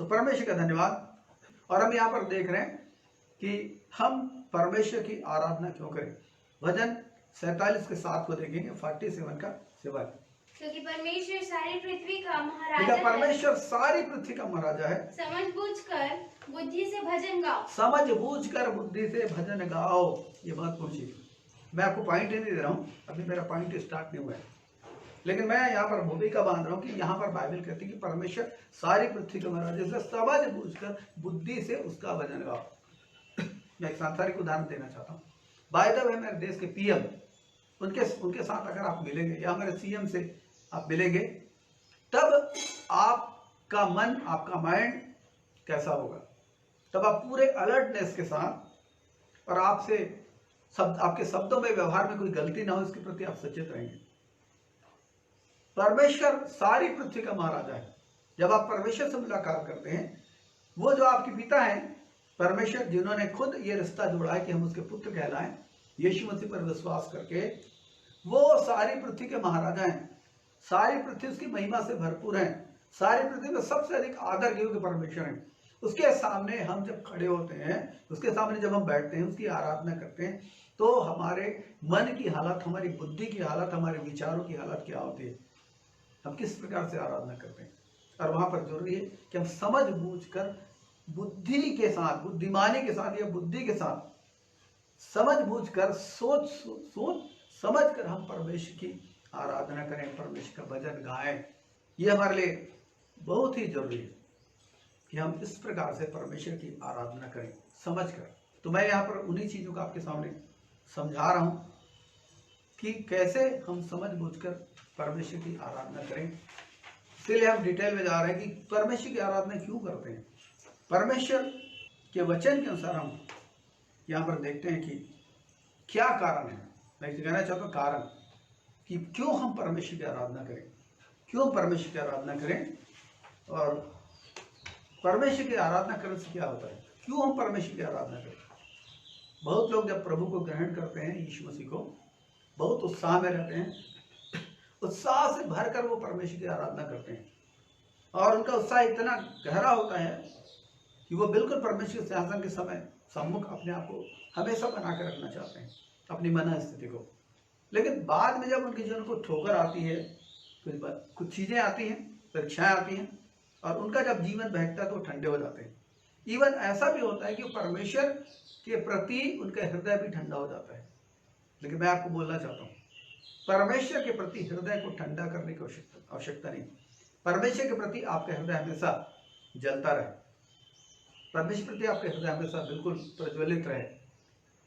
सो परमेश्वर का धन्यवाद। और हम यहाँ पर देख रहे हैं कि हम परमेश्वर की आराधना क्यों करें। भजन 47 के 7 को देखेंगे, 47 का 7। क्योंकि परमेश्वर सारी पृथ्वी का महाराजा है। परमेश्वर सारी पृथ्वी का महाराजा है। समझबूझकर बुद्धि से भजन गाओ। समझबूझकर बुद्धि से भजन गाओ। ये महत्वपूर्ण चीज। मैं आपको पॉइंट ही नहीं दे रहा हूँ, अभी मेरा पॉइंट स्टार्ट नहीं हुआ है, लेकिन मैं यहाँ पर भूमिका बांध रहा हूँ कि यहाँ पर बाइबल कहती है कि परमेश्वर सारी पृथ्वी का महाराजा है, समझबूझकर बुद्धि से उसका भजन गाओ। मैं एक सांसारिक उदाहरण देना चाहता हूँ। बाय द वे, मेरे देश के पीएम, उनके साथ अगर आप मिलेंगे या हमारे सीएम से आप मिलेंगे, तब आपका मन, आपका माइंड कैसा होगा? तब आप पूरे अलर्टनेस के साथ और आपके शब्दों में, व्यवहार में कोई गलती ना हो, इसके प्रति आप सचेत रहेंगे। परमेश्वर सारी पृथ्वी का महाराजा है। जब आप परमेश्वर से मुलाकात करते हैं, वो जो आपके पिता हैं, परमेश्वर, जिन्होंने खुद ये रिश्ता जोड़ा है कि हम उसके पुत्र कहलाएं, यीशु मसीह पर विश्वास करके, वो सारी पृथ्वी के महाराजा हैं। सारी पृथ्वी उसकी महिमा से भरपूर है। सारी पृथ्वी में सबसे अधिक आदर योग्य परमेश्वर हैं। उसके सामने हम जब खड़े होते हैं, उसके सामने जब हम बैठते हैं, उसकी आराधना करते हैं, तो हमारे मन की हालत, हमारी बुद्धि की हालत, हमारे विचारों की हालत क्या होती है? हम किस प्रकार से आराधना करते हैं? और वहां पर जरूरी है कि हम समझ बूझ कर बुद्धि के साथ, बुद्धिमानी के साथ या बुद्धि के साथ समझ बूझ कर, सोच समझ कर हम परमेश्वर की आराधना करें, परमेश्वर का भजन गाएं। ये हमारे लिए बहुत ही जरूरी है कि हम इस प्रकार से परमेश्वर की आराधना करें, समझ कर। तो मैं यहाँ पर उन्हीं चीजों को आपके सामने समझा रहा हूं कि कैसे हम समझ बूझ कर परमेश्वर की आराधना करें। इसलिए हम डिटेल में जा रहे हैं कि परमेश्वर की आराधना क्यों करते हैं। परमेश्वर के वचन के अनुसार हम यहाँ पर देखते हैं कि क्या कारण है। मैं कहना चाहता हूँ कारण, कि क्यों हम परमेश्वर की आराधना करें, क्यों परमेश्वर की आराधना करें, और परमेश्वर की आराधना करने से क्या होता है, क्यों हम परमेश्वर की आराधना करें। बहुत लोग जब प्रभु को ग्रहण करते हैं, यीशु मसीह को, बहुत उत्साह में रहते हैं, उत्साह से भरकर वो परमेश्वर की आराधना करते हैं, और उनका उत्साह इतना गहरा होता है कि वो बिल्कुल परमेश्वर के सिंहासन के समय सम्मुख अपने आप को हमेशा बना कर रखना चाहते हैं, अपनी मन स्थिति को। लेकिन बाद में जब उनके जीवन को ठोकर आती है, कुछ चीजें आती हैं, परीक्षाएं आती हैं, और उनका जब जीवन बहकता है तो ठंडे हो जाते हैं। इवन ऐसा भी होता है कि परमेश्वर के प्रति उनका हृदय भी ठंडा हो जाता है। लेकिन मैं आपको बोलना चाहता हूँ, परमेश्वर के प्रति हृदय को ठंडा करने की आवश्यकता नहीं। परमेश्वर के प्रति आपका हृदय हमेशा जलता रहे, परमेश्वर के प्रति आपका हृदय हमेशा बिल्कुल प्रज्वलित रहे,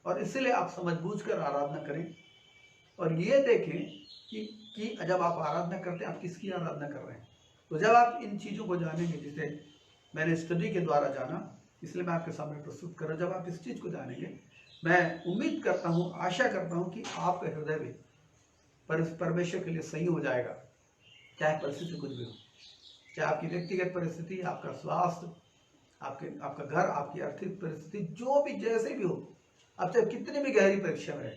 और इसलिए आप समझबूझ कर आराधना करें, और ये देखें कि जब आप आराधना करते हैं, आप किसकी आराधना कर रहे हैं। तो जब आप इन चीज़ों को जानेंगे, जिसे मैंने स्टडी के द्वारा जाना, इसलिए मैं आपके सामने प्रस्तुत कर रहा हूँ, जब आप इस चीज़ को जानेंगे, मैं उम्मीद करता हूँ, आशा करता हूँ कि आपका हृदय भी परमेश्वर के लिए सही हो जाएगा। चाहे परिस्थिति कुछ भी हो, चाहे आपकी व्यक्तिगत परिस्थिति, आपका स्वास्थ्य, आपका घर, आपकी आर्थिक परिस्थिति, जो भी जैसे भी हो, आप चाहे कितनी भी गहरी परीक्षा में रहे,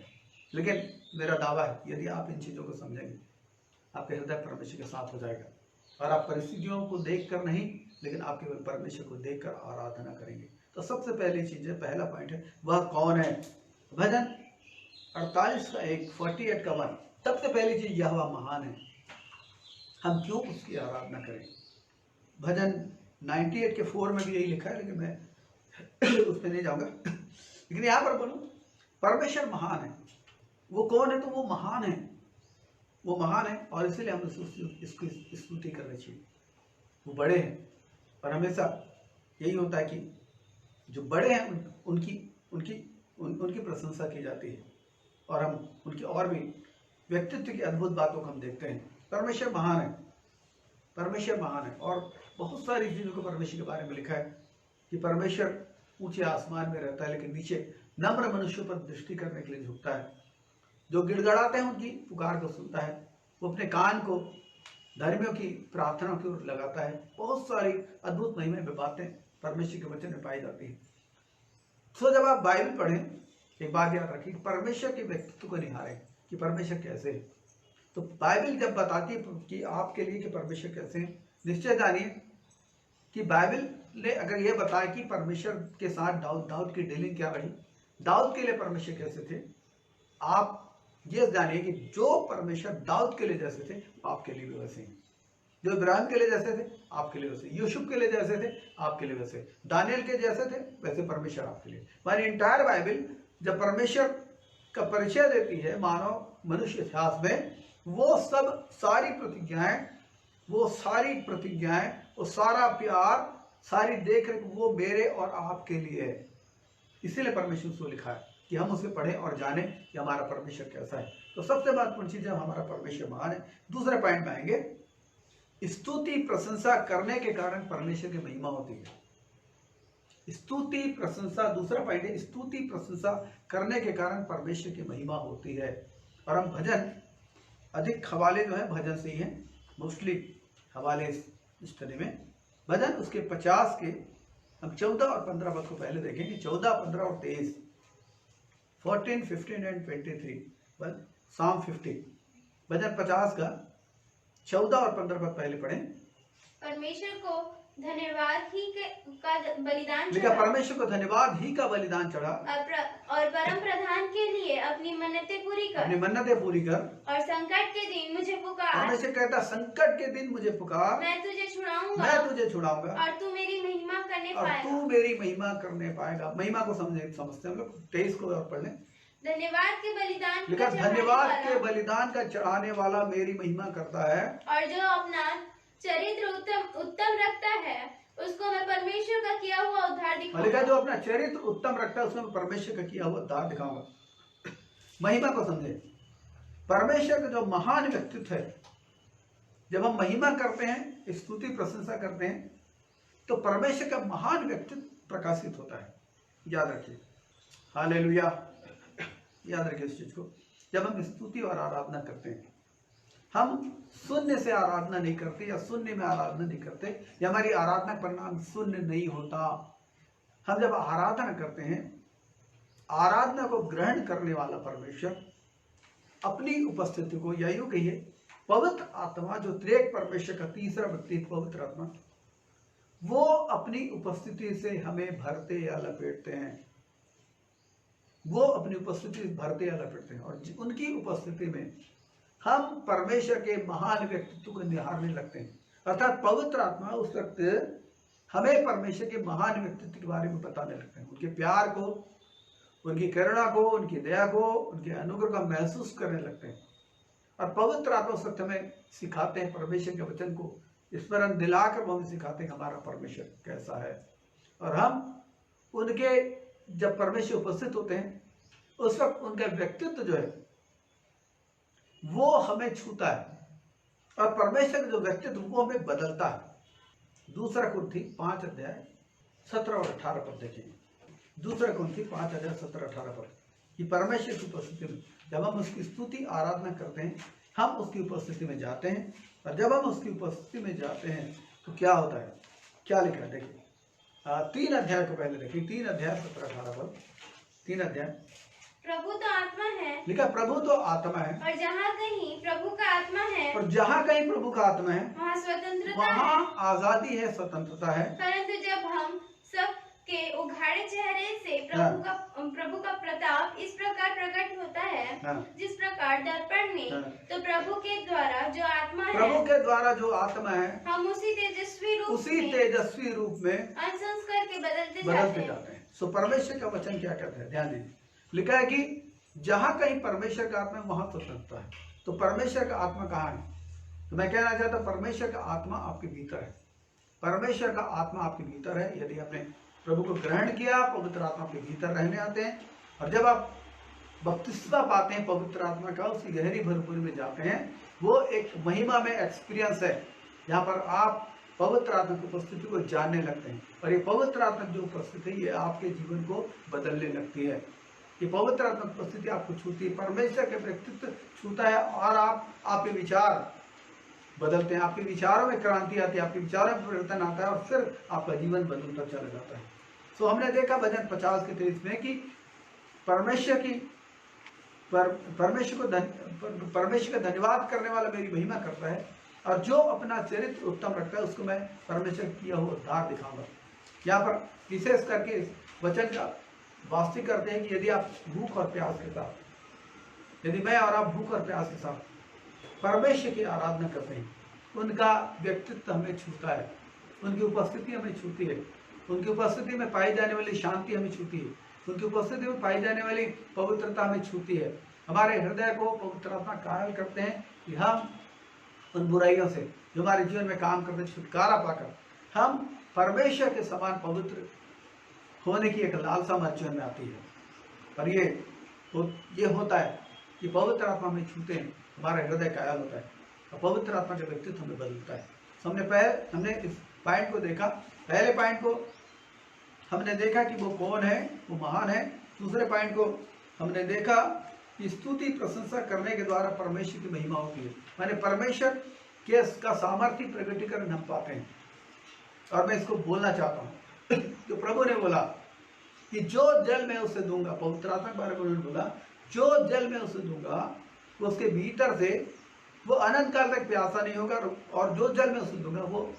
लेकिन मेरा दावा है, यदि आप इन चीज़ों को समझेंगे, आपका हृदय परमेश्वर के साथ हो जाएगा, और आप परिस्थितियों को देखकर नहीं, लेकिन आप केवल परमेश्वर को देखकर आराधना करेंगे। तो सबसे पहली चीज है, पहला पॉइंट है, वह कौन है। भजन 48 का 1, 48 का 1, सबसे पहली चीज, यह वह महान है। हम क्यों उसकी आराधना करें। भजन 98 के 4 में भी यही लिखा है, लेकिन मैं उस पर नहीं जाऊंगा। लेकिन यहाँ पर बोलूं, परमेश्वर महान है। वो कौन है? तो वो महान है, वो महान है, और इसलिए हम इसकी स्तुति करनी चाहिए। वो बड़े हैं, और हमेशा यही होता है कि जो बड़े हैं उनकी प्रशंसा की जाती है, और हम उनकी और भी व्यक्तित्व की अद्भुत बातों को हम देखते हैं। परमेश्वर महान है, परमेश्वर महान है, और बहुत सारी चीज़ों को परमेश्वर के बारे में लिखा है कि परमेश्वर ऊंचे आसमान में रहता है, लेकिन नीचे नम्र मनुष्यों पर दृष्टि करने के लिए झुकता है। जो गिड़गड़ाते हैं उनकी पुकार को सुनता है, वो अपने कान को धर्मियों की प्रार्थना की ओर लगाता है। बहुत सारी अद्भुत महिमा में बातें परमेश्वर के वचन में पाई जाती है। तो जब आप बाइबल पढ़ें, एक बात याद रखिए, परमेश्वर के व्यक्तित्व को निहारें कि परमेश्वर कैसे है। तो बाइबल जब बताती है कि आपके लिए कि परमेश्वर कैसे है, निश्चय जानिए कि बाइबल पहले अगर ये बताए कि परमेश्वर के साथ दाऊद की डीलिंग क्या रही, दाऊद के लिए परमेश्वर कैसे थे, आप ये जानिए कि जो परमेश्वर दाऊद के लिए जैसे थे आपके लिए भी वैसे हैं। जो इब्राहिम के लिए जैसे थे आपके लिए वैसे, यूसुफ के लिए जैसे थे आपके लिए वैसे, दानियल के जैसे थे वैसे परमेश्वर आपके लिए। मानी इंटायर बाइबल जब परमेश्वर का परिचय देती है मानव मनुष्य इतिहास में, वो सब सारी प्रतिज्ञाएं, वो सारा प्यार, सारी देखरेख वो मेरे और आपके लिए है। इसीलिए परमेश्वर उसको लिखा है कि हम उसे पढ़ें और जानें कि हमारा परमेश्वर कैसा है। तो सबसे महत्वपूर्ण चीज है हमारा परमेश्वर महान है। दूसरे पॉइंट में आएंगे, स्तुति प्रशंसा करने के कारण परमेश्वर की महिमा होती है। स्तुति प्रशंसा, दूसरा पॉइंट है स्तुति प्रशंसा करने के कारण परमेश्वर की महिमा होती है। और हम भजन, अधिक हवाले जो है भजन से ही हैं, मोस्टली हवाले स्टडी में भजन उसके 50 के हम 14 और 15 पद को पहले देखेंगे। 14, 15 और 23, 14, 15 एंड 23, साम 50, भजन 50 का 14 और 15 पद पहले पढ़ें। परमेश्वर को धन्यवाद ही का बलिदान लिखा, चढ़ा परमेश्वर को धन्यवाद ही का बलिदान चढ़ा और परम प्रधान के लिए अपनी मन्नतें पूरी कर और संकट के दिन मुझे पुकार। परमेश्वर कहता संकट के दिन मुझे पुकार, मैं तुझे छुड़ाऊंगा और तू मेरी महिमा करने पाएगा। महिमा को समझते हैं हम लोग। 23 को और पढ़ लें। धन्यवाद के बलिदान लिखा, धन्यवाद के बलिदान का चढ़ाने वाला मेरी महिमा करता है, और जो अपना चरित्र उत्तम रखता है उसको मैं परमेश्वर का किया हुआ उद्धार दिखाऊंगा। लिखा, जो अपना चरित्र उत्तम रखता है उसमें मैं परमेश्वर का किया हुआ उद्धार दिखाऊंगा। महिमा को समझे, परमेश्वर का जो महान व्यक्तित्व है, जब हम महिमा करते हैं, स्तुति प्रशंसा करते हैं, तो परमेश्वर का महान व्यक्तित्व प्रकाशित होता है। याद रखिए, हालेलुया, याद रखिए इस चीज को। जब हम स्तुति और आराधना करते हैं, हम शून्य से आराधना नहीं करते या शून्य में आराधना नहीं करते, या हमारी आराधना का परिणाम शून्य नहीं होता। हम जब आराधना करते हैं, आराधना को ग्रहण करने वाला परमेश्वर अपनी उपस्थिति को, या यूं कहिए पवित्र आत्मा, जो त्रिएक परमेश्वर का तीसरा व्यक्ति पवित्र आत्मा, वो अपनी उपस्थिति से हमें भरते या लपेटते हैं। वो अपनी उपस्थिति भरते या लपेटते हैं, और उनकी उपस्थिति में हम परमेश्वर के महान व्यक्तित्व को निहारने लगते हैं। अर्थात पवित्र आत्मा उस वक्त हमें परमेश्वर के महान व्यक्तित्व के बारे में बताने लगते हैं, उनके प्यार को, उनकी करुणा को, उनकी दया को, उनके अनुग्रह का महसूस करने लगते हैं। और पवित्र आत्मा उस वक्त हमें सिखाते हैं, परमेश्वर के वचन को स्मरण दिलाकर वो हमें सिखाते हैं हमारा परमेश्वर कैसा है। और हम उनके, जब परमेश्वर उपस्थित होते हैं, उस वक्त उनका व्यक्तित्व जो है वो हमें छूता है, और परमेश्वर का जो व्यक्तित्व वो हमें बदलता है। दूसरा कुरिन्थी 5 अध्याय 17 और 18 पद देखिए। दूसरा कुरिन्थी 5 अध्याय 17 18 पद, कि परमेश्वर की उपस्थिति में जब हम उसकी स्तुति आराधना करते हैं, हम उसकी उपस्थिति में जाते हैं, और जब हम उसकी उपस्थिति में जाते हैं तो क्या होता है, क्या लिखा है देखिए। 3 अध्याय को पहले देखिए, 3 अध्याय 17 18 पद। 3 अध्याय, प्रभु तो आत्मा है, लिखा प्रभु तो आत्मा है, और जहाँ कहीं प्रभु का आत्मा है, और जहाँ कहीं प्रभु का आत्मा है वहाँ स्वतंत्रता वहाँ है। आजादी है, स्वतंत्रता है। परंतु जब हम सब के उघाड़े चेहरे से प्रभु का प्रताप इस प्रकार प्रकट होता है, जिस प्रकार दर्पण में, तो प्रभु के द्वारा जो आत्मा है, हम उसी तेजस्वी रूप में अंशंस्कर के बदलते जाते हैं। सो परमेश्वर का वचन क्या कहता है, ध्यान दीजिए। लिखा है कि जहां कहीं परमेश्वर का आत्मा वहां स्वतंत्रता है। तो परमेश्वर का आत्मा कहाँ है? तो मैं कहना चाहता हूं परमेश्वर का आत्मा आपके भीतर है। परमेश्वर का आत्मा आपके भीतर है। यदि आपने प्रभु को ग्रहण किया, पवित्र आत्मा आपके भीतर रहने आते हैं, और जब आप बपतिस्मा पाते हैं पवित्र आत्मा का, उसकी गहरी भरपूरी में जाते हैं, वो एक महिमा में एक्सपीरियंस है जहाँ पर आप पवित्र आत्मा की उपस्थिति को जानने लगते हैं। और ये पवित्र आत्मा जो उपस्थिति है, ये आपके जीवन को बदलने लगती है। ये पवित्र आत्मा की उपस्थिति आपको छूती है, परमेश्वर के व्यक्तित्व छूता है, और आपके विचार बदलते हैं, आपके विचारों में क्रांति आती है, आपके विचारों में परिवर्तन आता है, और फिर आपका जीवन बदलता चला जाता है। तो हमने देखा भजन 50 के 23 में कि परमेश्वर का धन्यवाद करने वाला मेरी महिमा करता है, और जो अपना चरित्र उत्तम रखता है उसको मैं परमेश्वर किया हुआ उद्धार दिखाऊंगा। यहाँ पर विशेष करके इस वचन का वास्तविक करते हैं कि यदि आप भूख और प्यास के साथ, यदि मैं और आप भूख और प्यास के साथ परमेश्वर की आराधना करते हैं, उनका व्यक्तित्व हमें छूता है, उनकी उपस्थिति हमें छूती है, उनकी उपस्थिति में पाई जाने वाली शांति हमें छूती है, उनकी उपस्थिति में पाई जाने वाली पवित्रता हमें छूती है। हमारे हृदय को पवित्र आत्मा कायल करते हैं कि हम उन बुराइयों से जो हमारे जीवन में काम करते छुटकारा पाकर हम परमेश्वर के समान पवित्र होने की एक लालसा हमारे जीवन में आती है। और ये होता है कि पवित्र आत्मा हमें छूते हैं, हमारा हृदय कायल होता है और पवित्र आत्मा का व्यक्तित्व हमें बदलता है। हमने इस पॉइंट को देखा, पहले पॉइंट को हमने देखा कि वो कौन है, वो महान है। दूसरे पॉइंट को हमने देखा कि स्तुति प्रशंसा करने के द्वारा परमेश्वर की महिमा होती है, माने परमेश्वर के का सामर्थ्य प्रकटीकरण हम पाते हैं। और मैं इसको बोलना चाहता हूँ तो प्रभु ने बोला कि जो जल मैं उसे दूंगा, पवित्र आत्मा के बारे में उन्होंने बोला, जो जल मैं उसे दूंगा उसके भीतर से वो अनंत काल तक प्यासा नहीं होगा, और जो जल मैं उसे दूंगा वो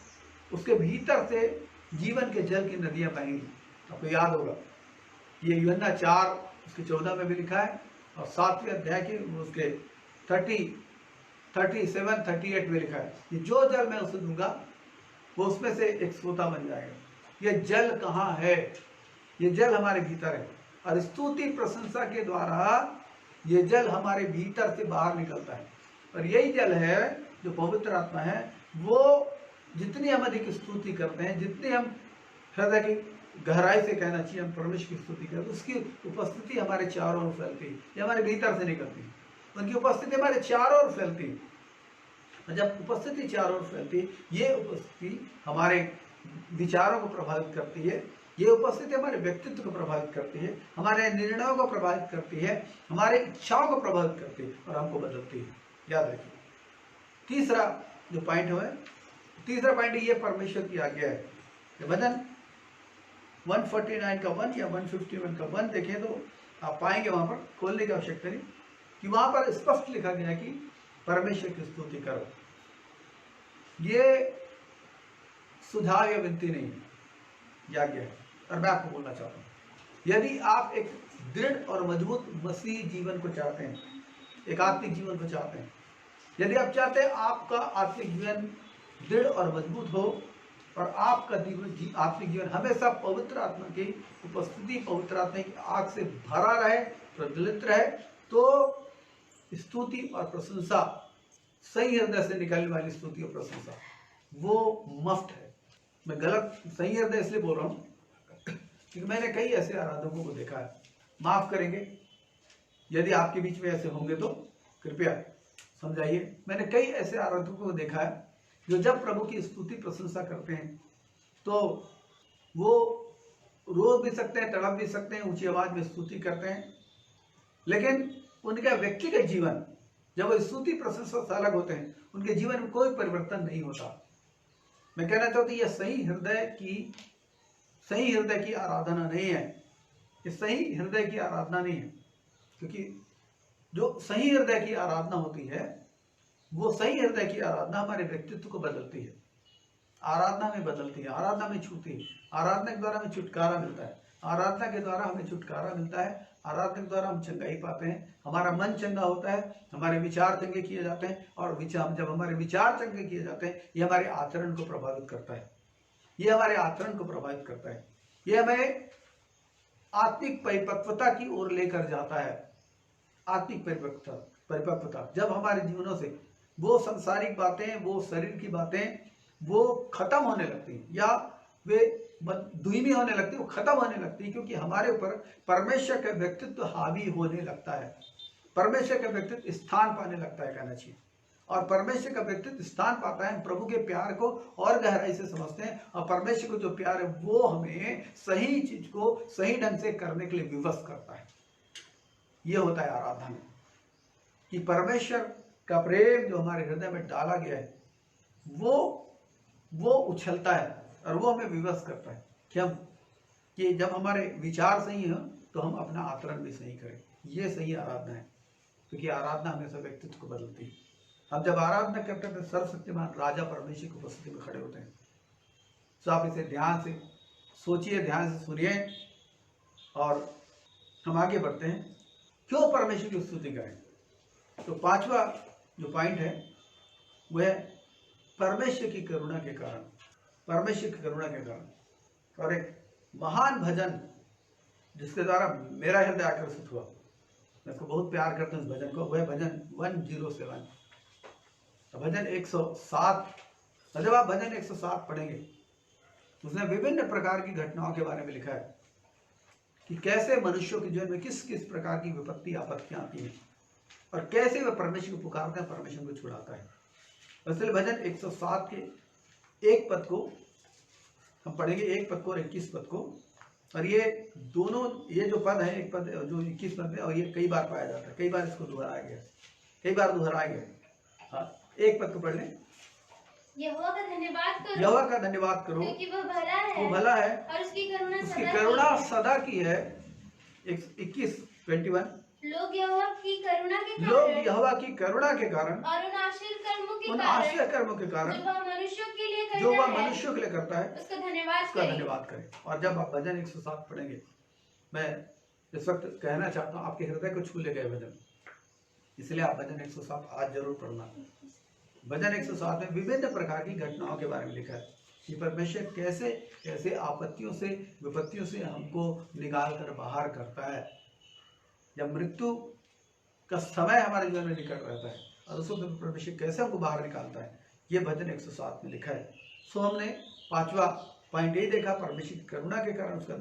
उसके भीतर से जीवन के जल की नदियां बहेंगी। आपको याद होगा ये यूहन्ना 4 उसके 14 में भी लिखा है, और 7वें अध्याय के उसके 37, 38 में लिखा है कि जो जल मैं उसे दूंगा वो उसमें से एक सोता बन जाएगा। ये जल कहाँ है? ये जल हमारे भीतर है, और स्तुति प्रशंसा के द्वारा ये जल हमारे भीतर से बाहर निकलता है। और यही जल है जो पवित्र आत्मा है। वो जितनी हम अधिक स्तुति करते हैं, जितनी हम हृदय की गहराई से कहना चाहिए हम परमेश्वर की स्तुति करते हैं, उसकी उपस्थिति हमारे चारों ओर फैलती है, ये हमारे भीतर से निकलती है। उनकी उपस्थिति हमारे चारों ओर फैलती है। जब उपस्थिति चारों ओर फैलती है, ये उपस्थिति हमारे विचारों को प्रभावित करती है, ये उपस्थिति हमारे व्यक्तित्व को प्रभावित करती है, हमारे निर्णयों को प्रभावित करती है, हमारे इच्छाओं को प्रभावित करती है और हमको बदलती है। याद रखिए। तीसरा जो पॉइंट है, तीसरा पॉइंट ये परमेश्वर की आज्ञा है। वचन 149 का 1 या 151 का 1 देखें तो आप पाएंगे, वहां पर खोलने की आवश्यकता नहीं, कि वहां पर स्पष्ट लिखा गया कि परमेश्वर की स्तुति करो। ये सुझाव या विनती नहीं है, आज्ञा है। और मैं आपको बोलना चाहता हूँ, यदि आप एक दृढ़ और मजबूत मसीही जीवन को चाहते हैं, एक आत्मिक जीवन को चाहते हैं, यदि आप चाहते हैं आपका आत्मिक जीवन दृढ़ और मजबूत हो और आपका आत्मिक जीवन हमेशा पवित्र आत्मा की उपस्थिति, पवित्र आत्मा की आग से भरा रहे, प्रज्वलित रहे, तो स्तुति और प्रशंसा, सही हृदय से निकलने वाली स्तुति और प्रशंसा वो मस्ट है। मैं गलत सही हृदय इसलिए बोल रहा हूँ क्योंकि मैंने कई ऐसे आराधकों को देखा है, माफ करेंगे यदि आपके बीच में ऐसे होंगे तो कृपया समझाइए। मैंने कई ऐसे आराधकों को देखा है जो जब प्रभु की स्तुति प्रशंसा करते हैं तो वो रो भी सकते हैं, तड़प भी सकते हैं, ऊंची आवाज में स्तुति करते हैं, लेकिन उनका व्यक्तिगत जीवन जब वो स्तुति प्रशंसा से अलग होते हैं, उनके जीवन में कोई परिवर्तन नहीं होता। मैं कहना चाहता हूँ यह सही हृदय की आराधना नहीं है, ये सही हृदय की आराधना नहीं है। क्योंकि जो सही हृदय की आराधना होती है, वो सही हृदय की आराधना हमारे व्यक्तित्व को बदलती है, आराधना में बदलती है, आराधना में छूती है, आराधना के द्वारा हमें छुटकारा मिलता है, आराधना के द्वारा हमें छुटकारा मिलता है, आराधना के द्वारा हम चंगाई पाते हैं, हमारा मन चंगा होता है, हमारे विचार चंगे किए जाते हैं, और जब हमारे विचार चंगे किए जाते हैं, ये हमारे आचरण को प्रभावित करता है, ये हमारे आचरण को प्रभावित करता है, ये हमें आत्मिक परिपक्वता की ओर लेकर जाता है। आत्मिक परिपक्वता जब हमारे जीवनों से वो सांसारिक बातें, वो शरीर की बातें वो खत्म होने लगती हैं, या वे धुईमी होने लगती है, वो खत्म होने लगती है, क्योंकि हमारे ऊपर परमेश्वर का व्यक्तित्व हावी होने लगता है, परमेश्वर का व्यक्तित्व स्थान पाने लगता है, कहना चाहिए। और परमेश्वर का व्यक्तित्व स्थान पाता है, हम प्रभु के प्यार को और गहराई से समझते हैं, और परमेश्वर को जो प्यार है वो हमें सही चीज को सही ढंग से करने के लिए विवश करता है। ये होता है आराधना में, कि परमेश्वर का प्रेम जो हमारे हृदय में डाला गया है वो उछलता है और वो हमें विवश करता है कि जब हमारे विचार सही हो तो हम अपना आचरण भी सही करें। ये सही आराधना है, क्योंकि आराधना हमेशा व्यक्तित्व को बदलती है। हम जब आराधना करते हैं तो सर्वशक्तिमान राजा परमेश्वर की उपस्थिति में खड़े होते हैं। तो आप इसे ध्यान से सोचिए, ध्यान से सुनिए और हम आगे बढ़ते हैं। क्यों परमेश्वर की स्तुति करें? तो पांचवा जो पॉइंट है वह है परमेश्वर की करुणा के कारण। परमेश्वर की करुणा के कारण। और एक महान भजन जिसके द्वारा मेरा हृदय आकर्षित हुआ, मैं इसको बहुत प्यार करता हूँ इस भजन को, वह भजन 107, भजन 107। जब आप भजन 107 पढ़ेंगे उसने विभिन्न प्रकार की घटनाओं के बारे में लिखा है कि कैसे मनुष्यों के जीवन में किस किस प्रकार की विपत्ति आपत्तियां आती हैं और कैसे वह परमेश्वर को पुकारता है, परमेश्वर को छुड़ाता है। इसलिए भजन 107 के एक पद को हम पढ़ेंगे, एक पद को और 21 पद को। और ये दोनों, ये जो पद है, एक पद जो 21 पद है, और ये कई बार पाया जाता है, कई बार इसको दोहराया गया, कई बार दोहराया गया। हाँ, एक पद को पढ़ लें। यहोवा का धन्यवाद करो, यहोवा का धन्यवाद करो क्योंकि वह भला है, वो भला है और उसकी करुणा सदा की है। 21 लोग यहोवा की करुणा के कारण, लोग यहोवा की करुणा के कारण और उन आश्चर्य कर्मों के कारण जो वह मनुष्यों के लिए करता है उसका धन्यवाद करें। और जब आप भजन 107 पढ़ेंगे, मैं इस वक्त कहना चाहता हूँ आपके हृदय को छू ले गए भजन, इसलिए आप भजन 107 आज जरूर पढ़ना। भजन 107 में विभिन्न प्रकार की घटनाओं के बारे में लिखा है कि परमेश्वर कैसे कैसे आपत्तियों से, विपत्तियों से हमको निकाल कर बाहर करता है। जब मृत्यु का समय हमारे जीवन में निकट रहता है और उसको परमेश्वर कैसे हमको बाहर निकालता है, ये भजन 107 में लिखा है। सो हमने पांचवा पॉइंट ये देखा, परमेश्वर की करुणा के कारण उसका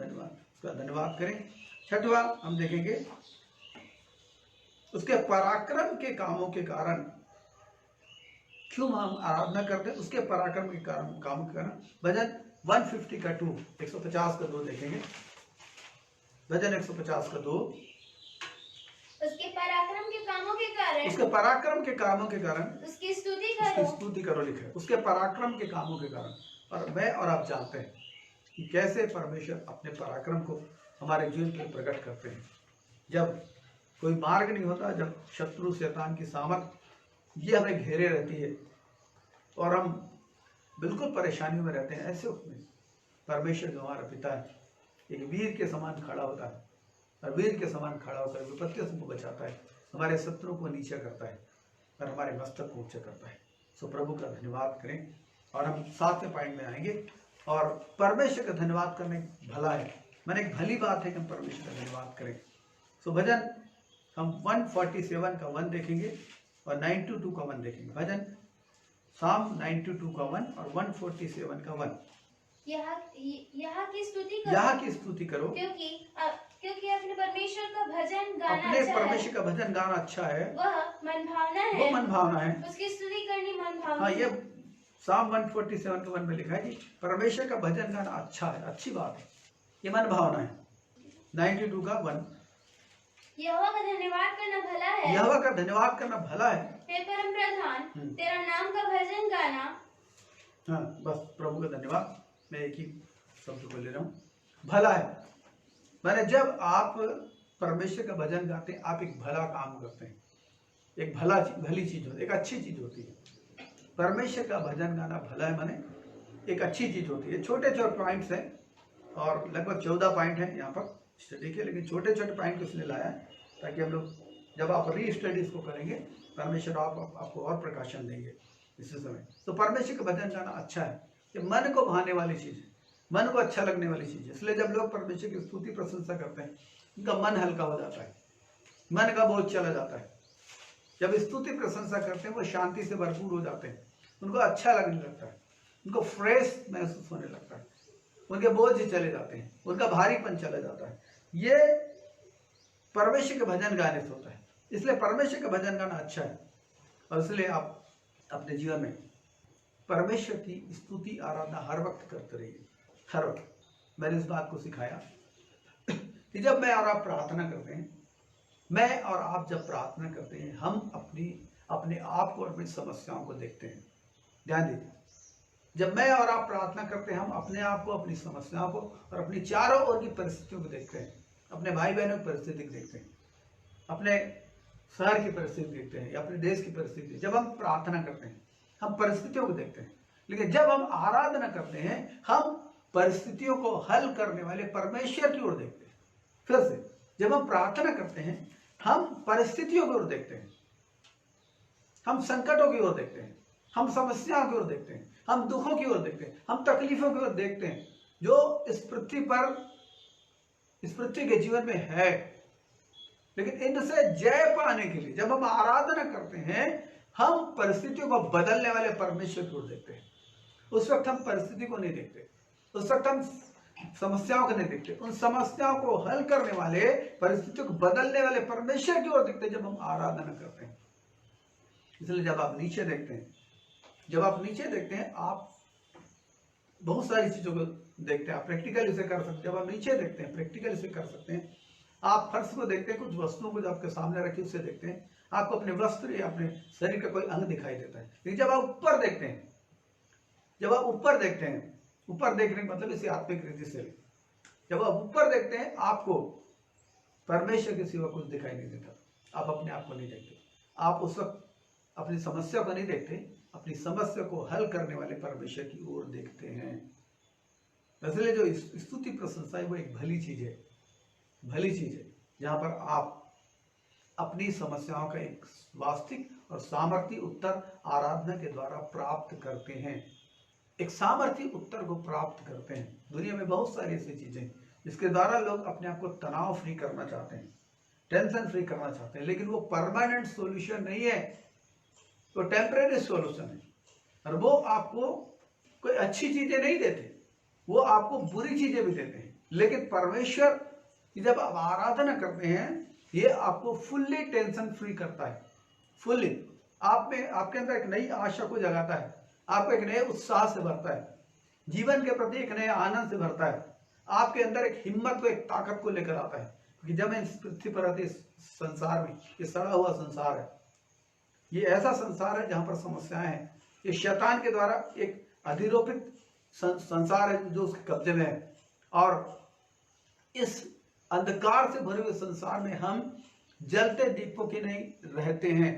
धन्यवाद करें। छठवा हम देखेंगे उसके पराक्रम के कामों के कारण क्यों हम आराधना करते हैं, उसके पराक्रम के कारण, काम के कारण। भजन 150 का 2, 150 का 2 देखेंगे। भजन 150 का 2, उसके पराक्रम के कामों के कारण, उसके पराक्रम के कामों के कारण उसकी स्तुति करो लिखा है, उसके पराक्रम के कामों के कारण। और मैं और आप जानते हैं कि कैसे परमेश्वर अपने पराक्रम को हमारे जीवन में प्रकट करते हैं। जब कोई मार्ग नहीं होता, जब शत्रु शैतान की सामर्थ ये हमें घेरे रहती है और हम बिल्कुल परेशानी में रहते हैं, ऐसे वक्त में परमेश्वर जो हमारा पिता है एक वीर के समान खड़ा होता है और वीर के समान खड़ा होकर विपत्तियों से बचाता है, हमारे शत्रुओं को नीचा करता है और हमारे मस्तक को ऊंचा करता है। सो प्रभु का धन्यवाद करें। और हम 7वें पॉइंट में आएंगे। और परमेश्वर का धन्यवाद करने भला है, मैंने एक भली बात है कि हम परमेश्वर का धन्यवाद करें। सो भजन हम 147 का 1 देखेंगे और 92 का 1 देखेंगे। भजन साम 92 का 1 और 147 का 1। यहाँ की स्तुति करो क्योंकि अपने परमेश्वर का भजन गाना अपने परमेश्वर का भजन गाना अच्छा है, वह मनभावना है, उसकी स्तुति करनी मनभावना। हाँ, ये साम 147 के 1 में लिखा है कि परमेश्वर का भजन गाना अच्छा है, अच्छी बात है, ये मनभावना है। 92 का 1, यहोवा का धन्यवाद करना भला है, यहोवा का धन्यवाद करना भला है, हे परम प्रधान तेरा नाम का भजन गाना। हाँ, बस प्रभु का धन्यवाद। मैं एक ही शब्द को ले रहा हूँ, भला है। मैंने जब आप परमेश्वर का भजन गाते हैं, आप एक भला काम करते हैं, एक भली चीज होती है, एक अच्छी चीज होती है। परमेश्वर का भजन गाना भला है, माने एक अच्छी चीज होती है। छोटे छोटे पॉइंट्स हैं और लगभग 14 पॉइंट हैं यहाँ पर स्टडी के, लेकिन छोटे छोटे पॉइंट इसलिए लाया है ताकि हम लोग जब आप री स्टडी इसको करेंगे, परमेश्वर आपको और प्रकाशन देंगे इसी समय। तो परमेश्वर का भजन गाना अच्छा है, ये मन को भाने वाली चीज है, मन को अच्छा लगने वाली चीज है। इसलिए जब लोग परमेश्वर की स्तुति प्रशंसा करते हैं, उनका मन हल्का हो जाता है, मन का बोझ चला जाता है। जब स्तुति प्रशंसा करते हैं वो शांति से भरपूर हो जाते हैं, उनको अच्छा लगने लगता है, उनको फ्रेश महसूस होने लगता है, उनके बोझ चले जाते हैं, उनका भारीपन चला जाता है। ये परमेश्वर के भजन गाने से होता है। इसलिए परमेश्वर का भजन गाना अच्छा है और इसलिए आप अपने जीवन में परमेश्वर की स्तुति आराधना हर वक्त करते रहिए, हर वक्त। मैंने इस बात को सिखाया कि जब मैं और आप प्रार्थना करते हैं, मैं और आप जब प्रार्थना करते हैं, हम अपने आप को और अपनी समस्याओं को देखते हैं। ध्यान दीजिए, जब मैं और आप प्रार्थना करते हैं, हम अपने आप को, अपनी समस्याओं को और अपनी चारों ओर की परिस्थितियों को देखते हैं, अपने भाई बहनों की परिस्थिति को देखते हैं, अपने शहर की परिस्थिति देखते हैं या अपने देश की परिस्थिति। जब हम प्रार्थना करते हैं, हम परिस्थितियों को देखते हैं, लेकिन जब हम आराधना करते हैं, हम परिस्थितियों को हल करने वाले परमेश्वर की ओर देखते हैं। फिर से जब हम प्रार्थना करते हैं, हम परिस्थितियों की ओर देखते हैं, हम संकटों की ओर देखते हैं, हम समस्याओं की ओर देखते हैं, हम दुखों की ओर देखते हैं, हम तकलीफों की ओर देखते हैं जो इस पृथ्वी के जीवन में है। लेकिन इनसे जय पाने के लिए जब हम आराधना करते हैं, हम परिस्थितियों को बदलने वाले परमेश्वर की ओर देखते हैं। उस वक्त हम परिस्थिति को नहीं देखते, उस वक्त हम समस्याओं को नहीं देखते, उन समस्याओं को हल करने वाले, परिस्थितियों को बदलने वाले परमेश्वर की ओर देखते हैं जब हम आराधना करते हैं। इसलिए जब आप नीचे देखते हैं, आप बहुत सारी चीजों को देखते हैं। आप प्रैक्टिकल इसे कर सकते हैं। जब आप नीचे देखते हैं, प्रैक्टिकल इसे कर सकते हैं। आप फर्श को देखते हैं, कुछ वस्तुओं को जो आपके सामने रखी उसे देखते हैं, आपको अपने वस्त्र या अपने शरीर का कोई अंग दिखाई देता है। लेकिन जब आप ऊपर देखते हैं, ऊपर देखने का मतलब इसे आत्मिक रीति से, जब आप ऊपर देखते हैं, आपको परमेश्वर के सिवा कुछ दिखाई नहीं देता। आप अपने आप को नहीं देखते, आप उस वक्त अपनी समस्या को नहीं देखते, अपनी समस्या को हल करने वाले परमेश्वर की ओर देखते हैं। इसलिए जो स्तुति प्रशंसा है वो एक भली चीज है, जहां पर आप अपनी समस्याओं का एक वास्तविक और सामर्थ्य उत्तर आराधना के द्वारा प्राप्त करते हैं। एक सामर्थ्य उत्तर को प्राप्त करते हैं। दुनिया में बहुत सारी ऐसी चीजें जिसके द्वारा लोग अपने आप को तनाव फ्री करना चाहते हैं, टेंशन फ्री करना चाहते हैं, लेकिन वो परमानेंट सॉल्यूशन नहीं है, वो टेम्परेरी सॉल्यूशन है। और वो आपको कोई अच्छी चीजें नहीं देते, वो आपको बुरी चीजें भी देते हैं। लेकिन परमेश्वर की जब आप आराधना करते हैं, ये आपको फुल्ली टेंशन फ्री करता है। फुल्ली आपके अंदर एक नई आशा को जगाता है, आपको एक नए उत्साह से भरता है, जीवन के प्रति एक नए आनंद से भरता है, आपके अंदर एक हिम्मत को, एक ताकत को लेकर आता है। क्योंकि जब मैं इस पृथ्वी पर आते, इस संसार में, ये सड़ा हुआ संसार है, ये ऐसा संसार है जहां पर समस्याएं हैं, ये शैतान के द्वारा एक अधिरोपित संसार है जो उसके कब्जे में है। और इस अंधकार से भरे हुए संसार में हम जलते दीपकों की नहीं रहते हैं,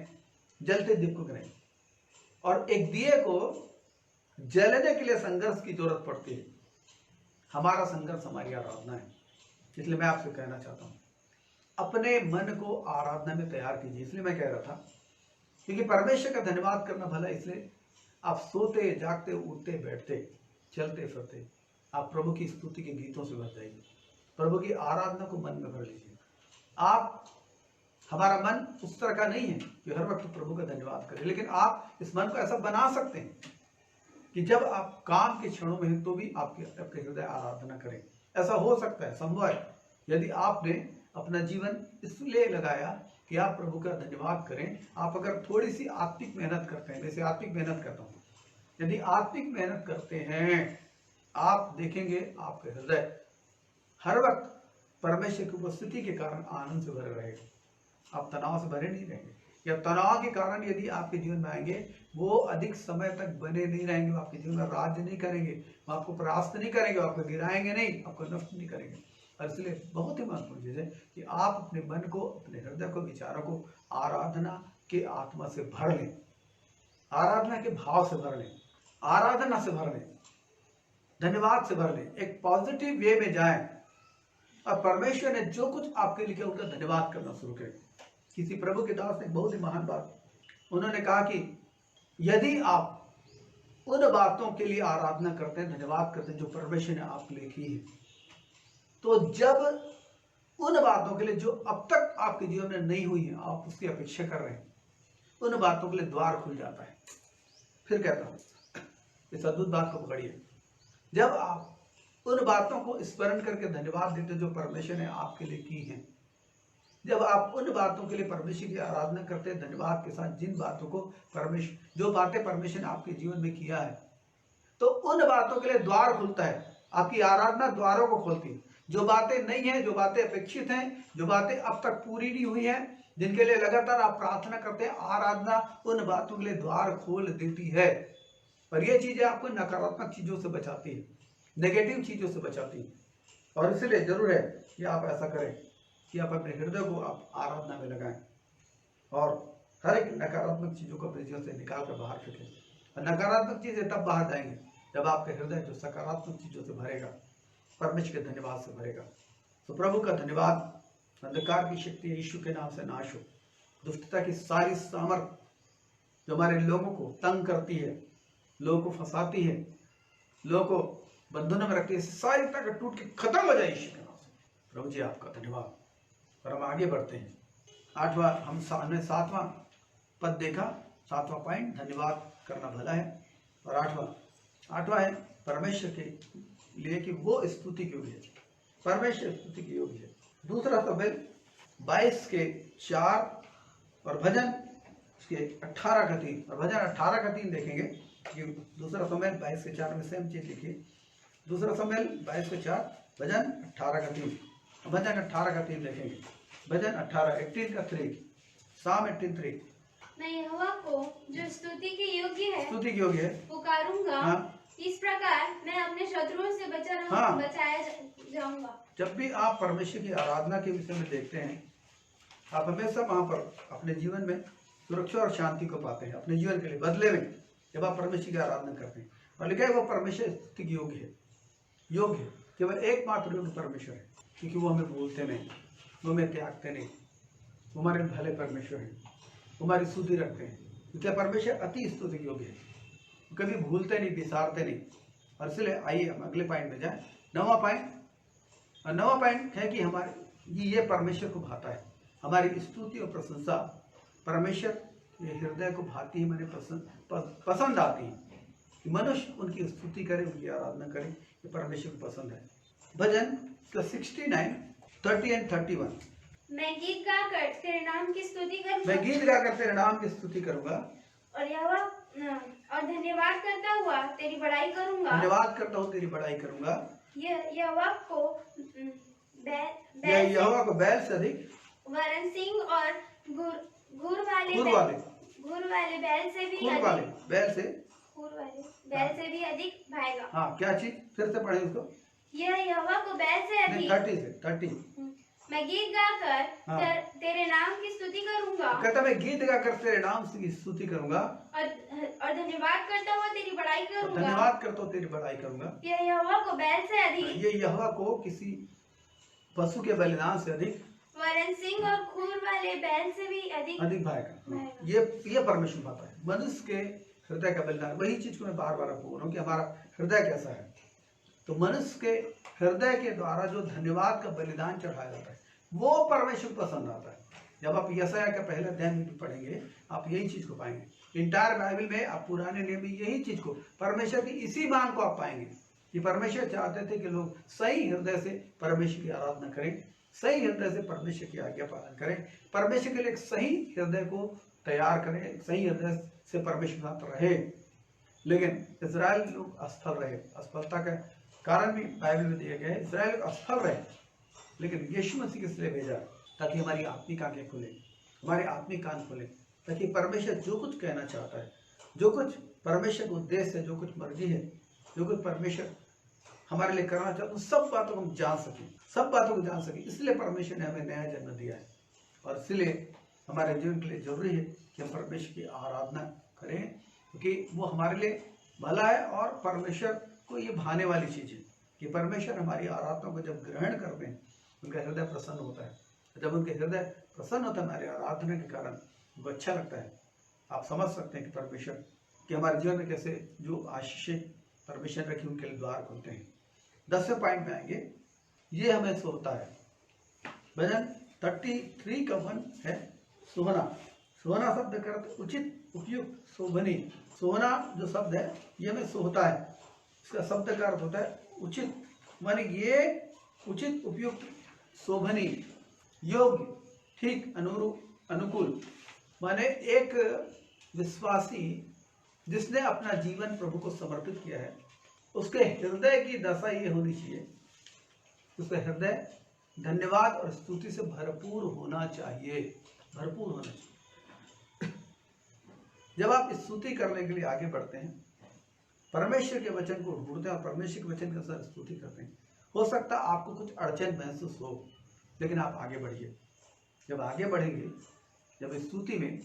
जलते दीपकों की नहीं। और एक दिए को जलने के लिए संघर्ष की जरूरत पड़ती है। हमारा संघर्ष हमारी आराधना है। इसलिए मैं आपसे कहना चाहता हूं, अपने मन को आराधना में तैयार कीजिए। इसलिए मैं कह रहा था क्योंकि परमेश्वर का धन्यवाद करना भला, इसलिए आप सोते जागते उठते बैठते चलते फिरते आप प्रभु की स्तुति के गीतों से भर जाइए, प्रभु की आराधना को मन में भर लीजिए। हमारा मन उस तरह का नहीं है कि हर वक्त प्रभु का धन्यवाद करें, लेकिन आप इस मन को ऐसा बना सकते हैं कि जब आप काम के क्षणों में हैं तो भी आपके हृदय आराधना करें। ऐसा हो सकता है, संभव है, यदि आपने अपना जीवन इसलिए लगाया कि आप प्रभु का धन्यवाद करें। आप अगर थोड़ी सी आत्मिक मेहनत करते हैं, जैसे आत्मिक मेहनत करता हूँ, यदि आत्मिक मेहनत करते हैं, आप देखेंगे आपके हृदय हर वक्त परमेश्वर की उपस्थिति के कारण आनंद से भरे रहेगा। आप तनाव से भरे नहीं रहेंगे, या तनाव के कारण यदि आपके जीवन में आएंगे, वो अधिक समय तक बने नहीं रहेंगे, वो आपके जीवन में राज्य नहीं करेंगे, वो आपको परास्त नहीं करेंगे, आपको गिराएंगे नहीं, आपको नष्ट नहीं करेंगे। और इसलिए बहुत ही महत्वपूर्ण चीज है कि आप अपने मन को, अपने हृदय को, विचारों को आराधना के आत्मा से भर लें, आराधना के भाव से भर लें, आराधना से भर लें, धन्यवाद से भर लें, एक पॉजिटिव वे में जाएं। और परमेश्वर ने जो कुछ आपके लिए किया उनका धन्यवाद करना शुरू करें। किसी प्रभु के दास ने बहुत ही महान बात, उन्होंने कहा कि यदि आप उन बातों के लिए आराधना करते हैं, धन्यवाद करते हैं जो परमेश्वर ने आपके लिए की है, तो जब उन बातों के लिए जो अब तक आपके जीवन में नहीं हुई है, आप उसकी अपेक्षा कर रहे हैं, उन बातों के लिए द्वार खुल जाता है। फिर कहता हूं, इस अद्भुत बात को पकड़िए, जब आप उन बातों को स्मरण करके धन्यवाद देते जो परमेश्वर ने आपके लिए की हैं, जब आप उन बातों के लिए परमेश्वर की आराधना करते हैं धन्यवाद के साथ, जिन बातों को जो बातें परमेश्वर ने आपके जीवन में किया है, तो उन बातों के लिए द्वार खुलता है। आपकी आराधना द्वारों को खोलती है। जो बातें नहीं है, जो बातें अपेक्षित हैं, जो बातें अब तक पूरी नहीं हुई हैं, जिनके लिए लगातार आप प्रार्थना करते हैं, आराधना उन बातों के लिए द्वार खोल देती है। और ये चीजें आपको नकारात्मक चीजों से बचाती है, नेगेटिव चीजों से बचाती है। और इसलिए जरूर है कि आप ऐसा करें कि आप अपने हृदय को आप आराधना में लगाएं और हर एक नकारात्मक चीजों को अपने जीवन से निकाल कर बाहर फेंकें। और नकारात्मक चीजें तब बाहर जाएंगे जब आपका हृदय जो सकारात्मक चीजों से भरेगा, परमेश्वर के धन्यवाद से भरेगा। तो प्रभु का धन्यवाद। अंधकार की शक्ति यीशु के नाम से नाश हो। दुष्टता की सारी सामर्थ जो हमारे लोगों को तंग करती है, लोगों को फंसाती है, लोगों को बंधनों में रखती है, सारी ताकत टूट के खत्म हो जाए यीशु के नाम से। प्रभु जी आपका धन्यवाद। और हम आगे बढ़ते हैं। हमने 7वां पद देखा, 7वां पॉइंट, धन्यवाद करना भला है। और 8वां है परमेश्वर के लिए कि वो स्तुति के योग्य है, परमेश्वर स्तुति के योग्य है। दूसरा शमूएल 22:4 और भजन उसके 18:3 और भजन 18:3 देखेंगे कि दूसरा शमूएल 22:4 में सेम चीज लिखिए। दूसरा शमूएल 22:4, भजन 18:3, भजन 18:3 देखेंगे। भजन 18:3 साम 18:3। मैं यहोवा को जो स्तुति के योग्य है पुकारूंगा। हाँ। इस प्रकार मैं अपने शत्रुओं से बचाया जाऊंगा। जब भी आप परमेश्वर की आराधना के विषय में देखते हैं, आप हमेशा वहां पर अपने जीवन में सुरक्षा और शांति को पाते हैं, अपने जीवन के लिए बदले में, जब आप परमेश्वर की आराधना करते हैं। और लिखा है वो परमेश्वर स्तुति के योग्य है। केवल एकमात्र योग्य परमेश्वर है, क्योंकि वो हमें भूलते नहीं, वो हमें त्यागते नहीं, वो हमारे भले परमेश्वर है, हमारी स्तुति रखते हैं। क्योंकि परमेश्वर अति स्तुति के योग्य है, कभी भूलते नहीं, बिसारते नहीं। और इसलिए आइए हम अगले पॉइंट में जाएं। 9वां पॉइंट है कि हमारे ये परमेश्वर को भाता है, हमारी स्तुति और प्रशंसा परमेश्वर के हृदय को भाती है, मैंने पसंद आती है कि मनुष्य उनकी स्तुति करे, उनकी आराधना करे, ये परमेश्वर को पसंद है। भजन 69, 30 और 31। मैं गीत गाकर तेरे नाम की स्तुति करूंगा, मैं गीत गाकर तेरे नाम की स्तुति करूंगा, और धन्यवाद करता हुआ तेरी बड़ाई करूंगा। धन्यवाद करता हूँ तेरी बड़ाई करूंगा। यहोवा को बैल से अधिक वरन सिंह और घुर वाले बैल से भी अधिक भाएगा। हाँ, क्या चीज? फिर से पढ़े उसको। यह यहोवा को बैल से अधिक 30 मैं गीत गाकर तेरे नाम की स्तुति करूंगा। कहता मैं गीत गाकर तेरे नाम की स्तुति करूंगा, और धन्यवाद करता हुआ तेरी बड़ाई करूंगा। धन्यवाद करता हूँ तेरी बड़ाई करूंगा। यह यहोवा को बैल से अधिक, ये यहोवा को किसी पशु के बलिदान से अधिक, वरन सिंह और खूर वाले बैल से भी अधिक भाएगा। ये परमेश्वर भाता है मनुष्य के हृदय का बलिदान। वही चीज को मैं बार बार बोल रहा हूँ कि हमारा हृदय कैसा है। तो मनुष्य के हृदय के द्वारा जो धन्यवाद का बलिदान चढ़ाया जाता है, वो परमेश्वर पसंद आता है। जब आप यशायाह का पहला अध्याय में भी पढ़ेंगे, आप यही चीज को पाएंगे। इंटायर बाइबल में आप पुराने नियम में यही चीज को, परमेश्वर की इसी मांग को आप पाएंगे कि परमेश्वर चाहते थे कि लोग सही हृदय से परमेश्वर की आराधना करें, सही हृदय से परमेश्वर की आज्ञा पालन करें, परमेश्वर के लिए एक सही हृदय को तैयार करें, सही हृदय से परमेश्वर के साथ रहे। लेकिन इजराइल लोग असफल रहे। असफलता का कारण भी बाइबल में दिया गया है, इजराइल लोग असफल रहे। लेकिन यीशु मसीह किस लिए भेजा? ताकि हमारी आत्मिक आंखें खुले, हमारे आत्मिक कान खुले, ताकि परमेश्वर जो कुछ कहना चाहता है, जो कुछ परमेश्वर का उद्देश्य है, जो कुछ मर्जी है, जो कुछ परमेश्वर हमारे लिए करना चाहता है, उन सब बातों को हम जान सकें, सब बातों को जान सकें। इसलिए परमेश्वर ने हमें नया जन्म दिया है। और इसलिए हमारे जीवन के लिए जरूरी है कि हम परमेश्वर की आराधना करें, क्योंकि वो हमारे लिए भला है। और परमेश्वर को ये भाने वाली चीज़ है कि परमेश्वर हमारी आराधना को जब ग्रहण करते हैं, उनका हृदय प्रसन्न होता है। जब उनके हृदय प्रसन्न होता है हमारी आराधना के कारण, उनको अच्छा लगता है। आप समझ सकते हैं कि परमेश्वर कि हमारे जीवन में कैसे जो आशीषें परमेश्वर रखी उनके लिए द्वार खुलते हैं। 10वें पॉइंट में आएंगे, ये हमें सोता है। भजन 33 का 1 है सोहना। सोहना शब्द का अर्थ उचित, उपयुक्त, शोभनी। सोहना जो शब्द है ये हमें सोहता है। इसका शब्द का अर्थ होता है उचित, माने ये उचित, उपयुक्त, शोभनी, योग्य, ठीक, अनुरूप, अनुकूल। माने एक विश्वासी जिसने अपना जीवन प्रभु को समर्पित किया है, उसके हृदय की दशा ये होनी चाहिए, उसका हृदय धन्यवाद और स्तुति से भरपूर होना चाहिए, भरपूर होना चाहिए। जब आप स्तुति करने के लिए आगे बढ़ते हैं, परमेश्वर के वचन को ढूंढते हैं और परमेश्वर के वचन के साथ स्तुति करते हैं, हो सकता है आपको कुछ अड़चन महसूस हो, लेकिन आप आगे बढ़िए। जब आगे बढ़ेंगे, जब स्तुति में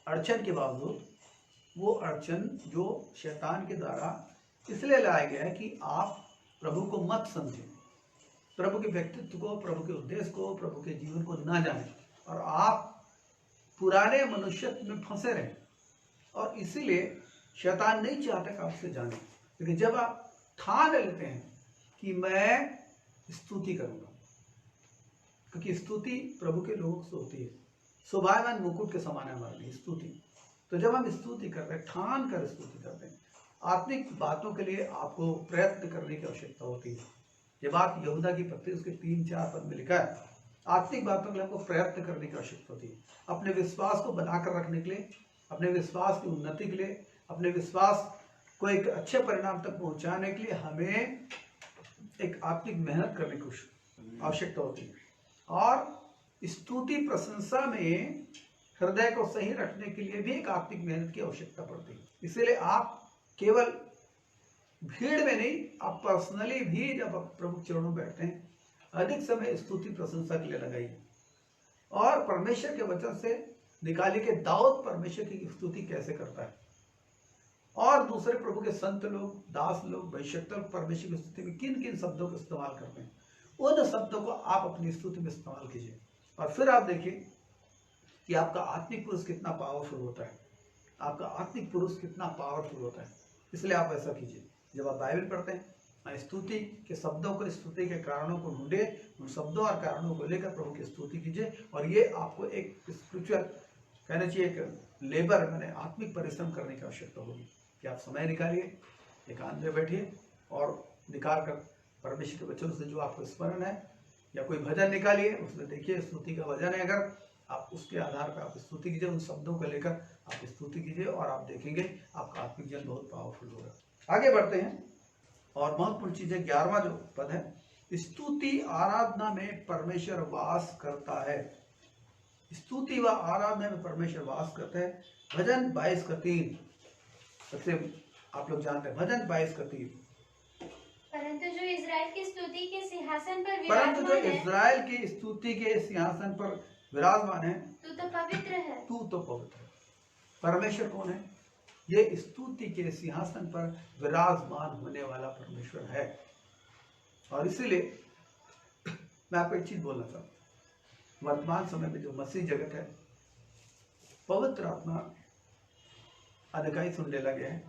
अड़चन के बावजूद, वो अड़चन जो शैतान के द्वारा इसलिए लाया गया है कि आप प्रभु को मत समझें, प्रभु के व्यक्तित्व को, प्रभु के उद्देश्य को, प्रभु के जीवन को ना जानें और आप पुराने मनुष्यत्व में फंसे रहें। और इसीलिए शैतान नहीं चाहता कि आप उसे जानें। लेकिन जब आप ठान लेते हैं कि मैं स्तुति करूंगा, क्योंकि स्तुति प्रभु के लोगों से होती है, शोभायमान मुकुट के समान है हमारे लिए स्तुति। तो जब हम स्तुति करते हैं, ठान कर स्तुति करते हैं, आत्मिक बातों के लिए आपको प्रयत्न करने की आवश्यकता होती है। ये बात यहूदा की पत्री उसके 3-4 पद में लिखा है। आत्मिक बातों के लिए आपको प्रयत्न करने की आवश्यकता होती है। अपने विश्वास को बनाकर रखने के लिए, अपने विश्वास की उन्नति के लिए, अपने विश्वास को एक अच्छे परिणाम तक पहुंचाने के लिए हमें एक आत्मिक मेहनत करने की आवश्यकता होती है। और स्तुति प्रशंसा में हृदय को सही रखने के लिए भी एक आत्मिक मेहनत की आवश्यकता पड़ती है। इसलिए आप केवल भीड़ में नहीं, आप पर्सनली भी जब आप प्रभु के चरणों में बैठते हैं, अधिक समय स्तुति प्रशंसा के लिए लगाइए। और परमेश्वर के वचन से निकालिए कि दाऊद परमेश्वर की स्तुति कैसे करता है, और दूसरे प्रभु के संत लोग, दास लोग, भविष्यवक्ता लोग परमेश्वर की स्तुति में किन किन शब्दों का इस्तेमाल करते हैं, उन शब्दों को आप अपनी स्तुति में इस्तेमाल कीजिए। और फिर आप देखिए कि आपका आत्मिक पुरुष कितना पावरफुल होता है, आपका आत्मिक पुरुष कितना पावरफुल होता है। इसलिए आप ऐसा कीजिए, जब आप बाइबल पढ़ते हैं, स्तुति के शब्दों को, स्तुति के कारणों को ढूंढे, उन शब्दों और कारणों को लेकर प्रभु की स्तुति कीजिए। और ये आपको एक स्पिरिचुअल, कहना चाहिए एक लेबर, मैंने आत्मिक परिश्रम करने की आवश्यकता होगी कि आप समय निकालिए, एकांत में बैठिए और निकाल कर परमेश्वर के वचन से जो आपको स्मरण है, या कोई भजन निकालिए, उसमें देखिए स्तुति का भजन है, अगर आप उसके आधार पर आप स्तुति कीजिए, उन शब्दों को लेकर आप स्तुति कीजिए और आप देखेंगे आपका आत्मिक जीवन बहुत पावरफुल होगा। आगे बढ़ते हैं और महत्वपूर्ण चीज है 11वां जो पद है, स्तुति आराधना में परमेश्वर वास करता है। स्तुति व आराधना में परमेश्वर वास करता है। भजन 22:3 सबसे आप लोग जानते हैं, भजन 22:3। परंतु जो इज़राइल की स्तुति के सिंहासन पर विराजमान है, तू तो पवित्र है। तू तो पवित्र है। परमेश्वर कौन है? ये स्तुति के सिंहासन पर विराजमान होने वाला परमेश्वर है। और इसीलिए मैं आपको एक चीज बोलना चाहता हूँ, वर्तमान समय में जो मसीह जगत है, पवित्र आत्मा अधिकाई से उंडेला गया है,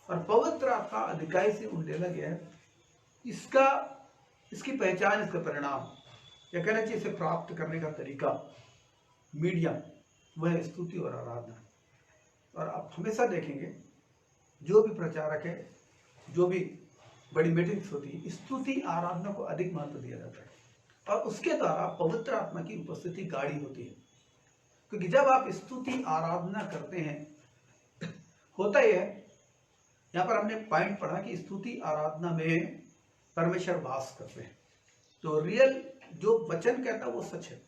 और पवित्र आत्मा अधिकाई से उंडेला गया है। इसकी पहचान, इसका परिणाम, या कहना चाहिए इसे प्राप्त करने का तरीका, मीडियम, वह स्तुति और आराधना। और आप हमेशा देखेंगे जो भी प्रचारक है, जो भी बड़ी मीटिंग्स होती है, स्तुति आराधना को अधिक महत्व दिया जाता है, और उसके द्वारा पवित्र आत्मा की उपस्थिति गाढ़ी होती है। क्योंकि जब आप स्तुति आराधना करते हैं, होता यह है, यहाँ पर हमने पॉइंट पढ़ा कि स्तुति आराधना में परमेश्वर वास करते हैं। तो रियल जो वचन कहता है वो सच है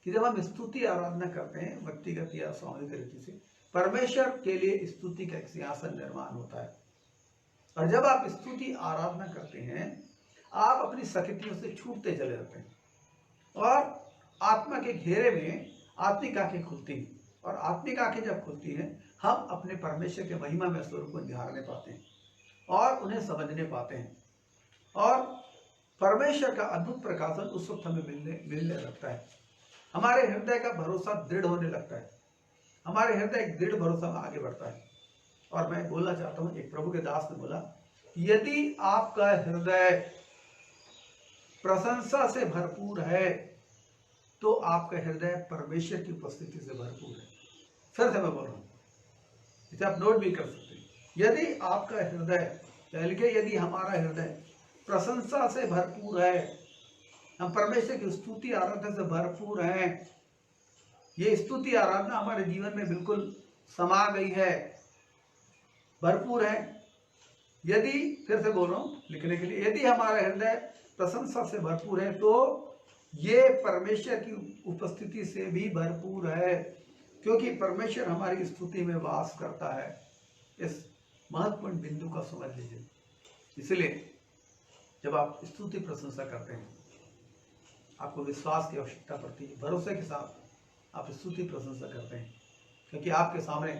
कि जब हम स्तुति आराधना करते हैं व्यक्तिगत या सामूहिक रीति से, परमेश्वर के लिए स्तुति का एक सिंहासन निर्माण होता है। और जब आप स्तुति आराधना करते हैं, आप अपनी शक्तियों से छूटते चले जाते हैं और आत्मा के घेरे में आत्मिक आंखें खुलती हैं। और आत्मिक आंखें जब खुलती हैं, हम अपने परमेश्वर के महिमा में स्वरूप को निहारने पाते हैं और उन्हें समझने पाते हैं, और परमेश्वर का अद्भुत प्रकाशन उस वक्त हमें मिलने लगता है। हमारे हृदय का भरोसा दृढ़ होने लगता है, हमारे हृदय एक दृढ़ भरोसा में आगे बढ़ता है। और मैं बोलना चाहता हूँ, एक प्रभु के दास ने बोला, यदि आपका हृदय प्रशंसा से भरपूर है तो आपका हृदय परमेश्वर की उपस्थिति से भरपूर है। फिर से मैं बोल रहा हूँ, इसे आप नोट भी कर सकते हैं। यदि आपका हृदय, यदि हमारा हृदय प्रशंसा से भरपूर है, हम परमेश्वर की स्तुति आराधना से भरपूर हैं, ये स्तुति आराधना हमारे जीवन में बिल्कुल समा गई है, भरपूर है। यदि, फिर से बोल रहा हूँ लिखने के लिए, यदि हमारा हृदय प्रशंसा से भरपूर है तो ये परमेश्वर की उपस्थिति से भी भरपूर है, क्योंकि परमेश्वर हमारी स्तुति में वास करता है। इस महत्वपूर्ण बिंदु का समझ लीजिए। इसलिए जब आप स्तुति प्रशंसा करते हैं, आपको विश्वास की आवश्यकता पड़ती है, भरोसे के साथ आप स्तुति प्रशंसा करते हैं, क्योंकि आपके सामने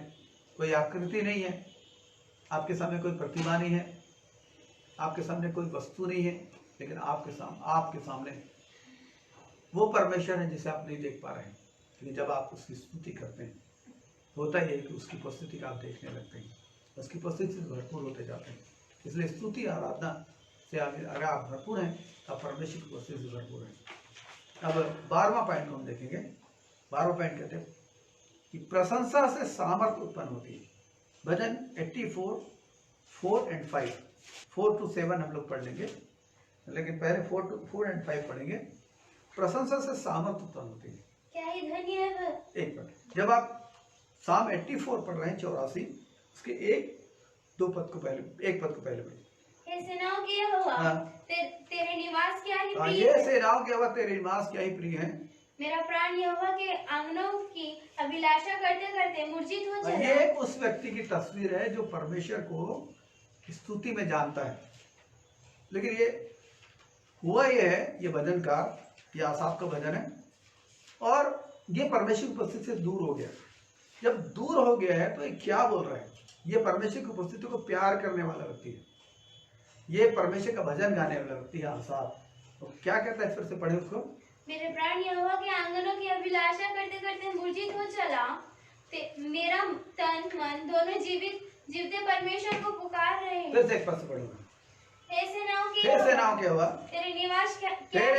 कोई आकृति नहीं है, आपके सामने कोई प्रतिमा नहीं है, आपके सामने कोई वस्तु नहीं है, लेकिन आपके सामने वो परमेश्वर है जिसे आप नहीं देख पा रहे हैं। लेकिन जब आप उसकी स्तुति करते हैं, होता ही है कि उसकी उपस्थिति का आप देखने लगते हैं, उसकी उपस्थिति से भरपूर होते जाते हैं। इसलिए स्तुति आराधना से अगर आप भरपूर हैं, आप परमेश्वर की उपस्थिति से भरपूर हैं। अब 12वां पॉइंट को हम देखेंगे। 12वां पॉइंट कहते हैं कि प्रशंसा से सामर्थ उत्पन्न होती है। भजन 84 4 और 5, 4 to 7 हम लोग पढ़ लेंगे, लेकिन पहले 4 और 5 पढ़ेंगे। प्रशंसा से सामर्थ उत्पन्न होती है। क्या ही धन्य है वह। एक मिनट, जब आप साम 84 पढ़ रहे हैं 84, उसके एक पद को पहले पढ़िए। हे सेनाओं के यहोवा, तेरे निवास क्या ही प्रिय ये है। सेनाओं के यहोवा तेरे निवास क्या ही प्रिय है। मेरा प्राण यहोवा के आंगनों की अभिलाषा करते करते मूर्छित हो चला। ये उस व्यक्ति की तस्वीर है जो परमेश्वर को स्तुति में जानता है। लेकिन ये हुआ ये है, ये भजन का, ये आसाफ का भजन है, और ये परमेश्वर की उपस्थिति से दूर हो गया। जब दूर हो गया है तो ये क्या बोल रहा है? ये परमेश्वर की उपस्थिति को प्यार करने वाला व्यक्ति है, ये परमेश्वर का भजन गाने वाला व्यक्ति है आसाफ। तो क्या कहता है, फिर से पढ़े उसको। मेरे प्राण यहोवा के आंगनों की अभिलाषा करते करते मूर्छित हो चला। मेरा तन मन दोनों जीवते परमेश्वर को पुकार रहे हैं। फिर से एक पद से पढ़ूंगा। हे सेनाओं के यहोवा, तेरे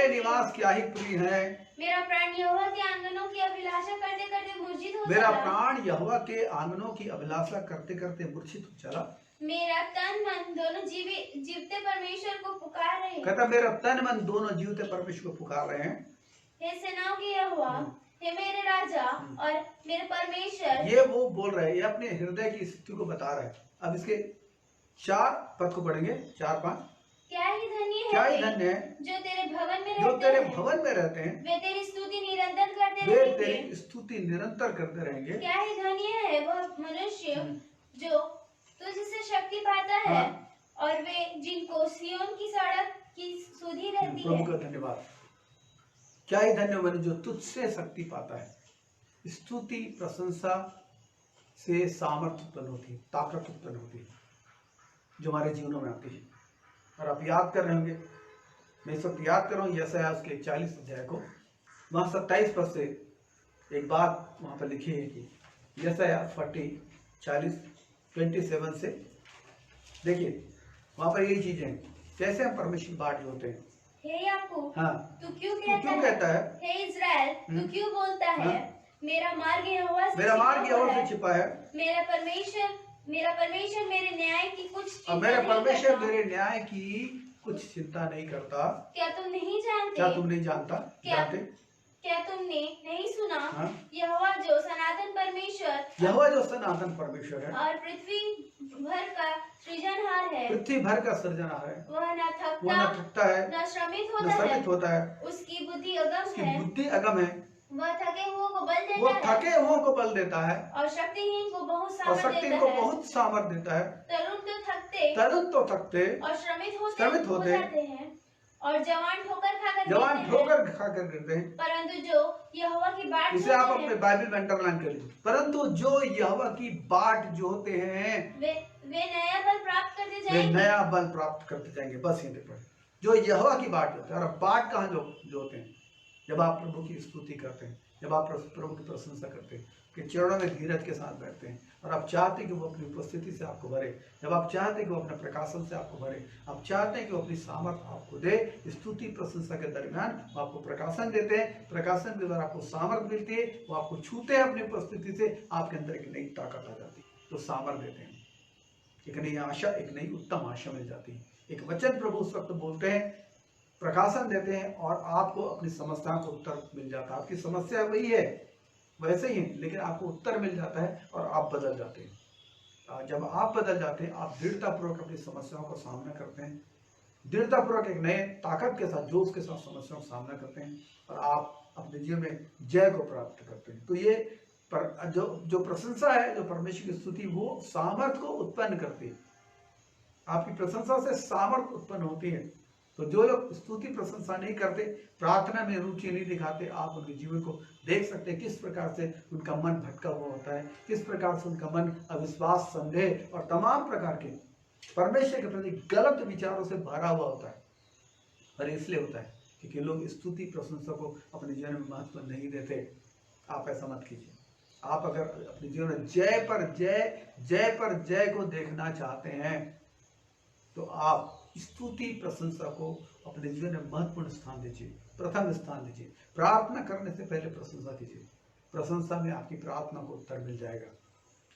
निवास क्या ही प्रिय है। मेरा प्राण यहोवा के आंगनों की अभिलाषा करते करते मूर्छित हो चला। मेरा प्राण यहोवा के आंगनों की अभिलाषा करते करते मूर्छित हो चला। मेरा तन मन दोनों जीवते परमेश्वर को पुकार रहे हैं। कहता मेरा तन मन दोनों जीवते परमेश्वर को पुकार रहे हैं। हे सेनाओं के यहोवा, हे मेरे राजा और मेरे परमेश्वर। ये वो बोल रहे हैं, ये अपने हृदय की स्थिति को बता रहा है। अब इसके 4 पद को पढ़ेंगे, 4 5। क्या ही धन्य है, क्या ही धन्य है जो तेरे भवन में रहते हैं, वे तेरी स्तुति निरंतर करते वे रहेंगे। तेरी स्तुति निरंतर करते रहेंगे। क्या ही धन्य है वह मनुष्य जो तुझसे शक्ति पाता है, और वे जिनको सियोन की सड़क की सुधि रहती है। प्रभु का धन्यवाद। क्या ही धन्य मनुष्य जो तुझसे शक्ति पाता है। स्तुति प्रशंसा से सामर्थ्य उत्पन्न होती है, ताकत उत्पन्न होती है, जो हमारे जीवनों में आती है। और आप याद कर रहे होंगे, मैं इस वक्त याद कर रहा हूँ यशायाह उसके 40 अध्याय को, वहाँ 27 पद से एक बात वहाँ पर लिखी है कि यशायाह 40:27 से देखिए, वहाँ पर यही चीजें कैसे हम परमेश्वर बाट होते हैं। हे याकूब, तू क्यों कहता है? हे इज़राइल, तू क्यों बोलता है? मेरा मार्ग यहोवा से छिपा है। मेरा परमेश्वर मेरे न्याय की कुछ चिंता मेरा नहीं परमेश्वर करता। मेरे न्याय की कुछ चिंता नहीं करता। क्या तुम नहीं जानते? क्या तुम नहीं जानता? क्या तुमने नहीं सुना? यहोवा जो सनातन परमेश्वर है और पृथ्वी भर का सृजनहार है, वह न थकता है, न श्रमित होता है। उसकी बुद्धि अगम है। वह थके हुओं को बल देता है और शक्तिहीन को बहुत सामर्थ देता है। तरुण तो थकते और श्रमित होते हैं, और जवान ठोकर खाकर गिरते हैं। परंतु जो यहोवा की बाट, इसे आप अपने बाइबल में अंडरलाइन कर लीजिए। परंतु जो यहोवा की बाट जोते हैं, वे नया बल प्राप्त करते जाएंगे। बस ये देखो, जो यहोवा की बाट जोते हैं। और अब बाट कहाँ जोते हैं? जब आप प्रभु की स्तुति करते हैं, जब आप प्रभु की प्रशंसा करते हैं, कि चरणों में धीरज के साथ बैठते हैं, और आप चाहते हैं कि वो अपनी उपस्थिति से आपको भरे, जब आप चाहते हैं कि वो अपने प्रकाशन से आपको भरे, आप चाहते हैं कि वो अपनी सामर्थ्य आपको दे। स्तुति प्रशंसा के दरमियान वो आपको प्रकाशन देते हैं, प्रकाशन के द्वारा आपको सामर्थ्य मिलती है, वो आपको छूते हैं अपनी उपस्थिति से, आपके अंदर एक नई ताकत आ जाती है, तो सामर्थ्य देते हैं, एक नई आशा, एक नई उत्तम आशा मिल जाती है। एक वचन प्रभु उस वक्त बोलते हैं, प्रकाशन देते हैं, और आपको अपनी समस्याओं को उत्तर मिल जाता है। आपकी समस्या वही है, वैसे ही है, लेकिन आपको उत्तर मिल जाता है और आप बदल जाते हैं। जब आप बदल जाते हैं, आप दृढ़तापूर्वक अपनी समस्याओं का सामना करते हैं, दृढ़तापूर्वक एक नए ताकत के साथ, जोश के साथ समस्याओं का सामना करते हैं, और आप अपने जीवन में जय को प्राप्त करते हैं। तो ये जो प्रशंसा है, जो परमेश्वर की स्तुति, वो सामर्थ्य को उत्पन्न करती है। आपकी प्रशंसा से सामर्थ्य उत्पन्न होती है। तो जो लोग स्तुति प्रशंसा नहीं करते, प्रार्थना में रुचि नहीं दिखाते, आप उनके जीवन को देख सकते हैं किस प्रकार से उनका मन भटका हुआ होता है, किस प्रकार से उनका मन अविश्वास, संदेह और तमाम प्रकार के परमेश्वर के प्रति गलत विचारों से भरा हुआ होता है। और इसलिए होता है क्योंकि लोग स्तुति प्रशंसा को अपने जीवन में महत्व नहीं देते। आप ऐसा मत कीजिए। आप अगर अपने जीवन में जय पर जय को देखना चाहते हैं तो आप स्तुति प्रशंसा को अपने जीवन में महत्वपूर्ण स्थान दीजिए, प्रथम स्थान दीजिए। प्रार्थना करने से पहले प्रशंसा कीजिए। प्रशंसा में आपकी प्रार्थना को उत्तर मिल जाएगा।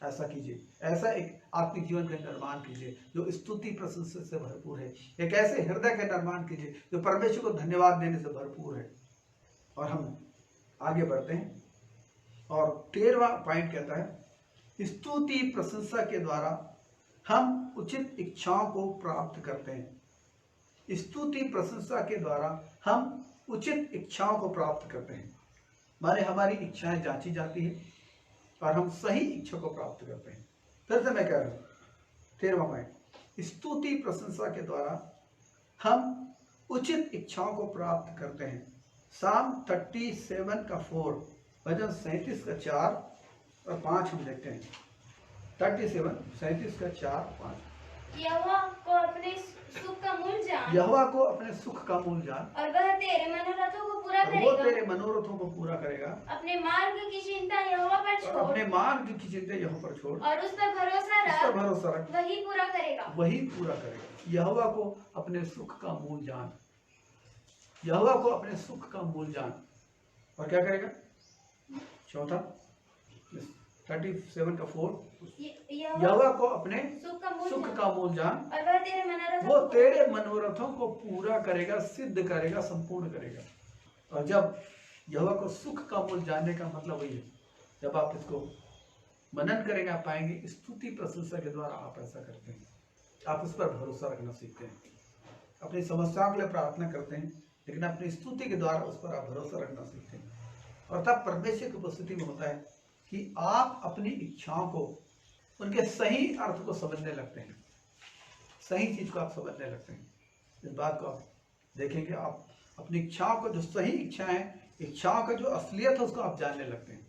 ऐसा कीजिए। ऐसा एक आत्मिक जीवन का निर्माण कीजिए जो स्तुति प्रशंसा से भरपूर है। एक ऐसे हृदय का निर्माण कीजिए जो परमेश्वर को धन्यवाद देने से भरपूर है। और हम आगे बढ़ते हैं और 13वां पॉइंट कहता है स्तुति प्रशंसा के द्वारा हम उचित इच्छाओं को प्राप्त करते हैं। स्तुति प्रशंसा के द्वारा हम उचित इच्छाओं को प्राप्त करते हैं। माने हमारी इच्छाएं जांची जाती है और हम सही इच्छा को प्राप्त करते हैं। फिर से मैं कह रहा हूं 13वां पॉइंट, स्तुति प्रशंसा के द्वारा हम उचित इच्छाओं को प्राप्त करते हैं। साम 37 का 4, भजन 37 का 4 और 5 हम देखते हैं। 37 का 4 5। यहोवा को अपने सुख का मूल जान, यहोवा को अपने सुख का मूल जान, और वह तेरे मनोरथों को पूरा वो करेगा। तेरे मनोरथों को पूरा करेगा। अपने मार्ग की चिंता यहोवा पर छोड़, अपने मार्ग की चिंता यहोवा पर छोड़, और उस पर भरोसा उस पर रख, भरोसा रख, वही पूरा करेगा। वही पूरा करेगा। यहोवा को अपने सुख का मूल जान, यहोवा को अपने सुख का मूल जान, और क्या करेगा? चौथा 37 का 4, यहोवा को अपने सुख का मूल जान, और वह तेरे मनोरथों, वो तेरे मनोरथों को पूरा करेगा, सिद्ध करेगा, संपूर्ण करेगा। और जब यहोवा को सुख का मूल जानने का मतलब वही है, जब आप इसको मनन करेंगे आप पाएंगे स्तुति प्रशंसा के द्वारा आप ऐसा करते हैं। आप उस पर भरोसा रखना सीखते हैं। अपनी समस्याओं के लिए प्रार्थना करते हैं लेकिन अपनी स्तुति के द्वारा उस पर आप भरोसा रखना सीखते हैं। और तब परमेश्वर की उपस्थिति में होता है कि आप अपनी इच्छाओं को, उनके सही अर्थ को समझने लगते हैं, सही चीज को आप समझने लगते हैं। इस बात को आप देखेंगे, आप अपनी इच्छाओं को, जो सही इच्छा है, इच्छाओं का जो असलियत है उसको आप जानने लगते हैं।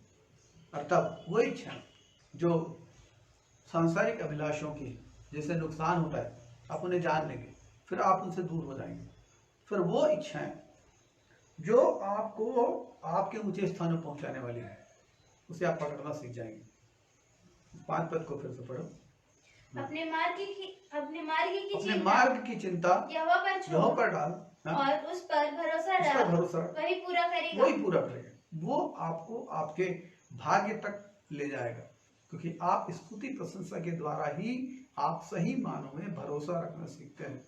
और तब वो इच्छा जो सांसारिक अभिलाषों की जिससे नुकसान होता है आप उन्हें जान लेंगे, फिर आप उनसे दूर हो जाएंगे। फिर वो इच्छाएं जो आपको आपके ऊंचे स्थान में पहुंचाने वाली है उसे आप पकड़ना सीख जाएंगे। 5 पद को फिर से पढ़ो। अपने मार्ग की चिंता यहोवा पर डाल, और उस पर भरोसा रख, वही पूरा करेगा। वो आपको आपके भाग्य तक ले जाएगा, क्योंकि आप स्तुति प्रशंसा के द्वारा ही आप सही मानों में भरोसा रखना सीखते हैं।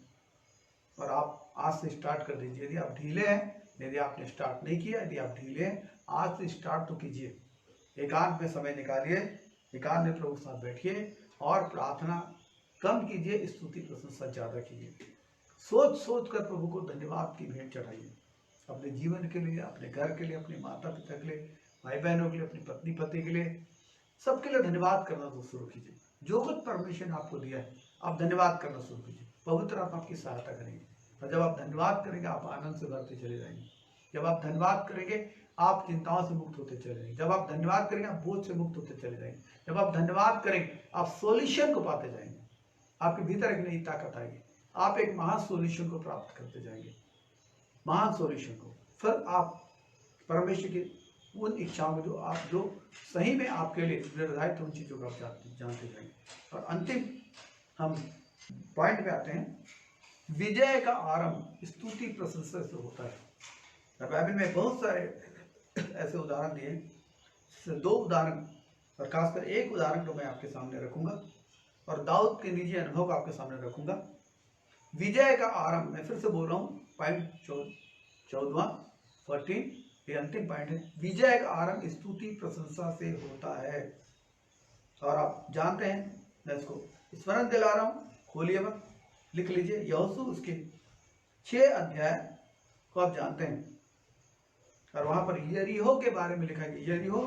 और आप आज से स्टार्ट कर दीजिए। यदि आप ढीले हैं, यदि आपने स्टार्ट नहीं किया, यदि आप ढीले हैं, आज से स्टार्ट तो कीजिए। एकांत में समय निकालिए, एकांत में प्रभु के साथ बैठिए और प्रार्थना कम कीजिए, स्तुति प्रशंसा ज्यादा कीजिए। सोच सोच कर प्रभु को धन्यवाद की भेंट चढ़ाइए, अपने जीवन के लिए, अपने घर के लिए, अपने माता पिता के लिए, भाई बहनों के लिए, अपनी पत्नी पति के लिए, सबके लिए धन्यवाद करना तो शुरू कीजिए। जो कुछ परमेश्वर ने आपको दिया है आप धन्यवाद करना शुरू कीजिए। पवित्र आत्मा आपकी सहायता करेंगे। और जब आप धन्यवाद करेंगे आप आनंद से भरते चले जाएंगे। जब आप धन्यवाद करेंगे आप चिंताओं से मुक्त होते चले जाएंगे। जब आप धन्यवाद करेंगे आप बोझ से मुक्त होते चले जाएंगे। जब आप धन्यवाद करेंगे आप सोल्यूशन को पाते जाएंगे। आपके भीतर एक नई ताकत आएगी। आप एक महान सोल्यूशन को प्राप्त करते जाएंगे, महान सोल्यूशन को। फिर आप परमेश्वर की उन इच्छाओं को जो सही में आपके लिए निर्धारित उन चीजों को आप जानते जाएंगे। और अंतिम हम पॉइंट पे आते हैं, विजय का आरंभ स्तुति प्रशंसा से होता है। बाइबल में बहुत सारे ऐसे उदाहरण दिए। 2 उदाहरण और खासकर एक उदाहरण तो मैं आपके सामने रखूंगा और दाऊद के निजी अनुभव को आपके सामने रखूंगा। विजय का आरंभ, मैं फिर से बोल रहा हूँ, पॉइंट 14 ये अंतिम पॉइंट है। विजय का आरंभ स्तुति प्रशंसा से होता है। और आप जानते हैं, मैं इसको स्मरण दिला रहा हूँ, खोलिए मत, लिख लीजिए। यहोशू उसके 6 अध्याय को आप जानते हैं और वहां पर यरीहो के बारे में लिखा गया। यरीहो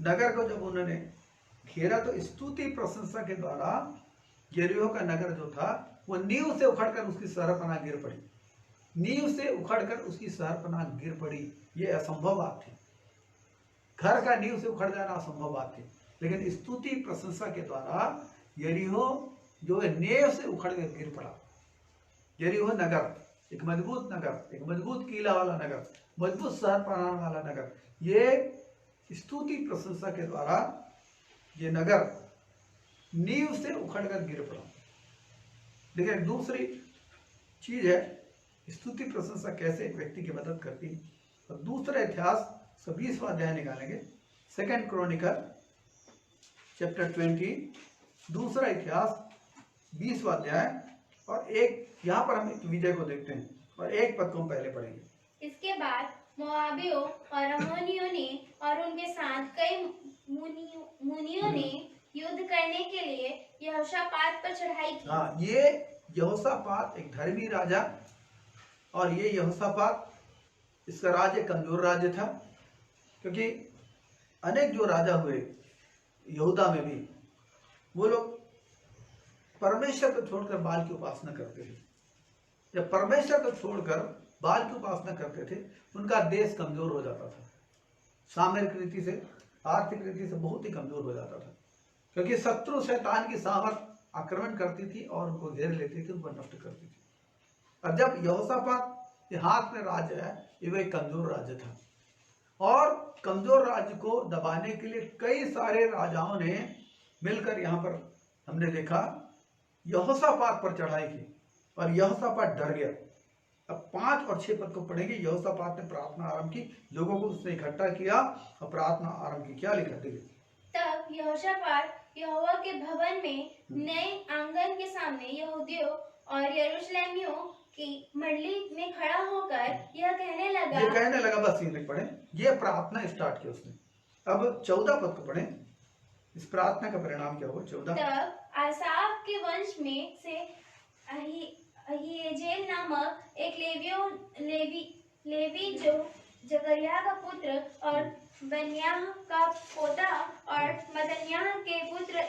नगर को जब उन्होंने घेरा तो स्तुति प्रशंसा के द्वारा यरीहो का नगर जो था वो नींव से उखड़कर उसकी शहरपनाह गिर पड़ी। नींव से उखड़कर उसकी शहरपनाह गिर पड़ी। ये असंभव बात थी। घर का नींव से उखड़ जाना असंभव बात थी, लेकिन स्तुति प्रशंसा के द्वारा यरीहो जो है नेव से उखड़ कर गिर पड़ा। यरीहो नगर, एक मजबूत नगर, एक मजबूत किला वाला नगर, मजबूत शहर बनाने वाला नगर, ये स्तुति प्रशंसा के द्वारा ये नगर नींव से उखड़ कर गिर पड़ा। देखिए दूसरी चीज है स्तुति प्रशंसा कैसे एक व्यक्ति की मदद करती है। और दूसरा इतिहास 20वां अध्याय निकालेंगे, 2 क्रॉनिकल चैप्टर 20, दूसरा इतिहास 20वां अध्याय। और एक यहाँ पर हम एक विजय को देखते हैं और एक पद को हम पहले पढ़ेंगे। इसके बाद मोआबियों और अम्मोनियों ने और उनके साथ कई मुनियों ने युद्ध करने के लिए यहोशापात पर चढ़ाई की। हाँ, ये यहोशापात एक धर्मी राजा, और ये यहोशापात इसका राज्य कमजोर राज्य था, क्योंकि अनेक जो राजा हुए यहूदा में भी, वो लोग परमेश्वर को छोड़कर बाल की उपासना करते थे। जब परमेश्वर को छोड़कर बाल की उपासना करते थे, उनका देश कमजोर हो जाता था, सामरिक रीति से, आर्थिक रीति से बहुत ही कमजोर हो जाता था, क्योंकि शत्रु शैतान की सामर्थ आक्रमण करती थी और उनको घेर लेती थी, उनको नष्ट करती थी। और जब यहोशापात के हाथ में राज्य है, ये एक कमजोर राज्य था, और कमजोर राज्य को दबाने के लिए कई सारे राजाओं ने मिलकर, यहाँ पर हमने देखा, यहोशापात पर चढ़ाई की और यहोशापात डर गया। अब 5 और 6 पद को पढ़ेंगे। यहोशापात ने प्रार्थना आरंभ की, लोगों को उसने इकट्ठा किया और प्रार्थना आरंभ की। क्या लिखा? देखिए, तब यहोशापात यहोवा के भवन में नए आंगन के सामने यहूदियों और यरूशलेमियों की मंडली में खड़ा होकर यह कहने लगा, बस ये पढ़े, ये प्रार्थना स्टार्ट की उसने। अब 14 पद को पढ़े, इस प्रार्थना का परिणाम क्या हुआ? 14। तब आसाफ के वंश में से अहीजेल नामक एक लेवी जो जकरिया का पुत्र और बनियाह का पोता और मत्तन्याह के पुत्र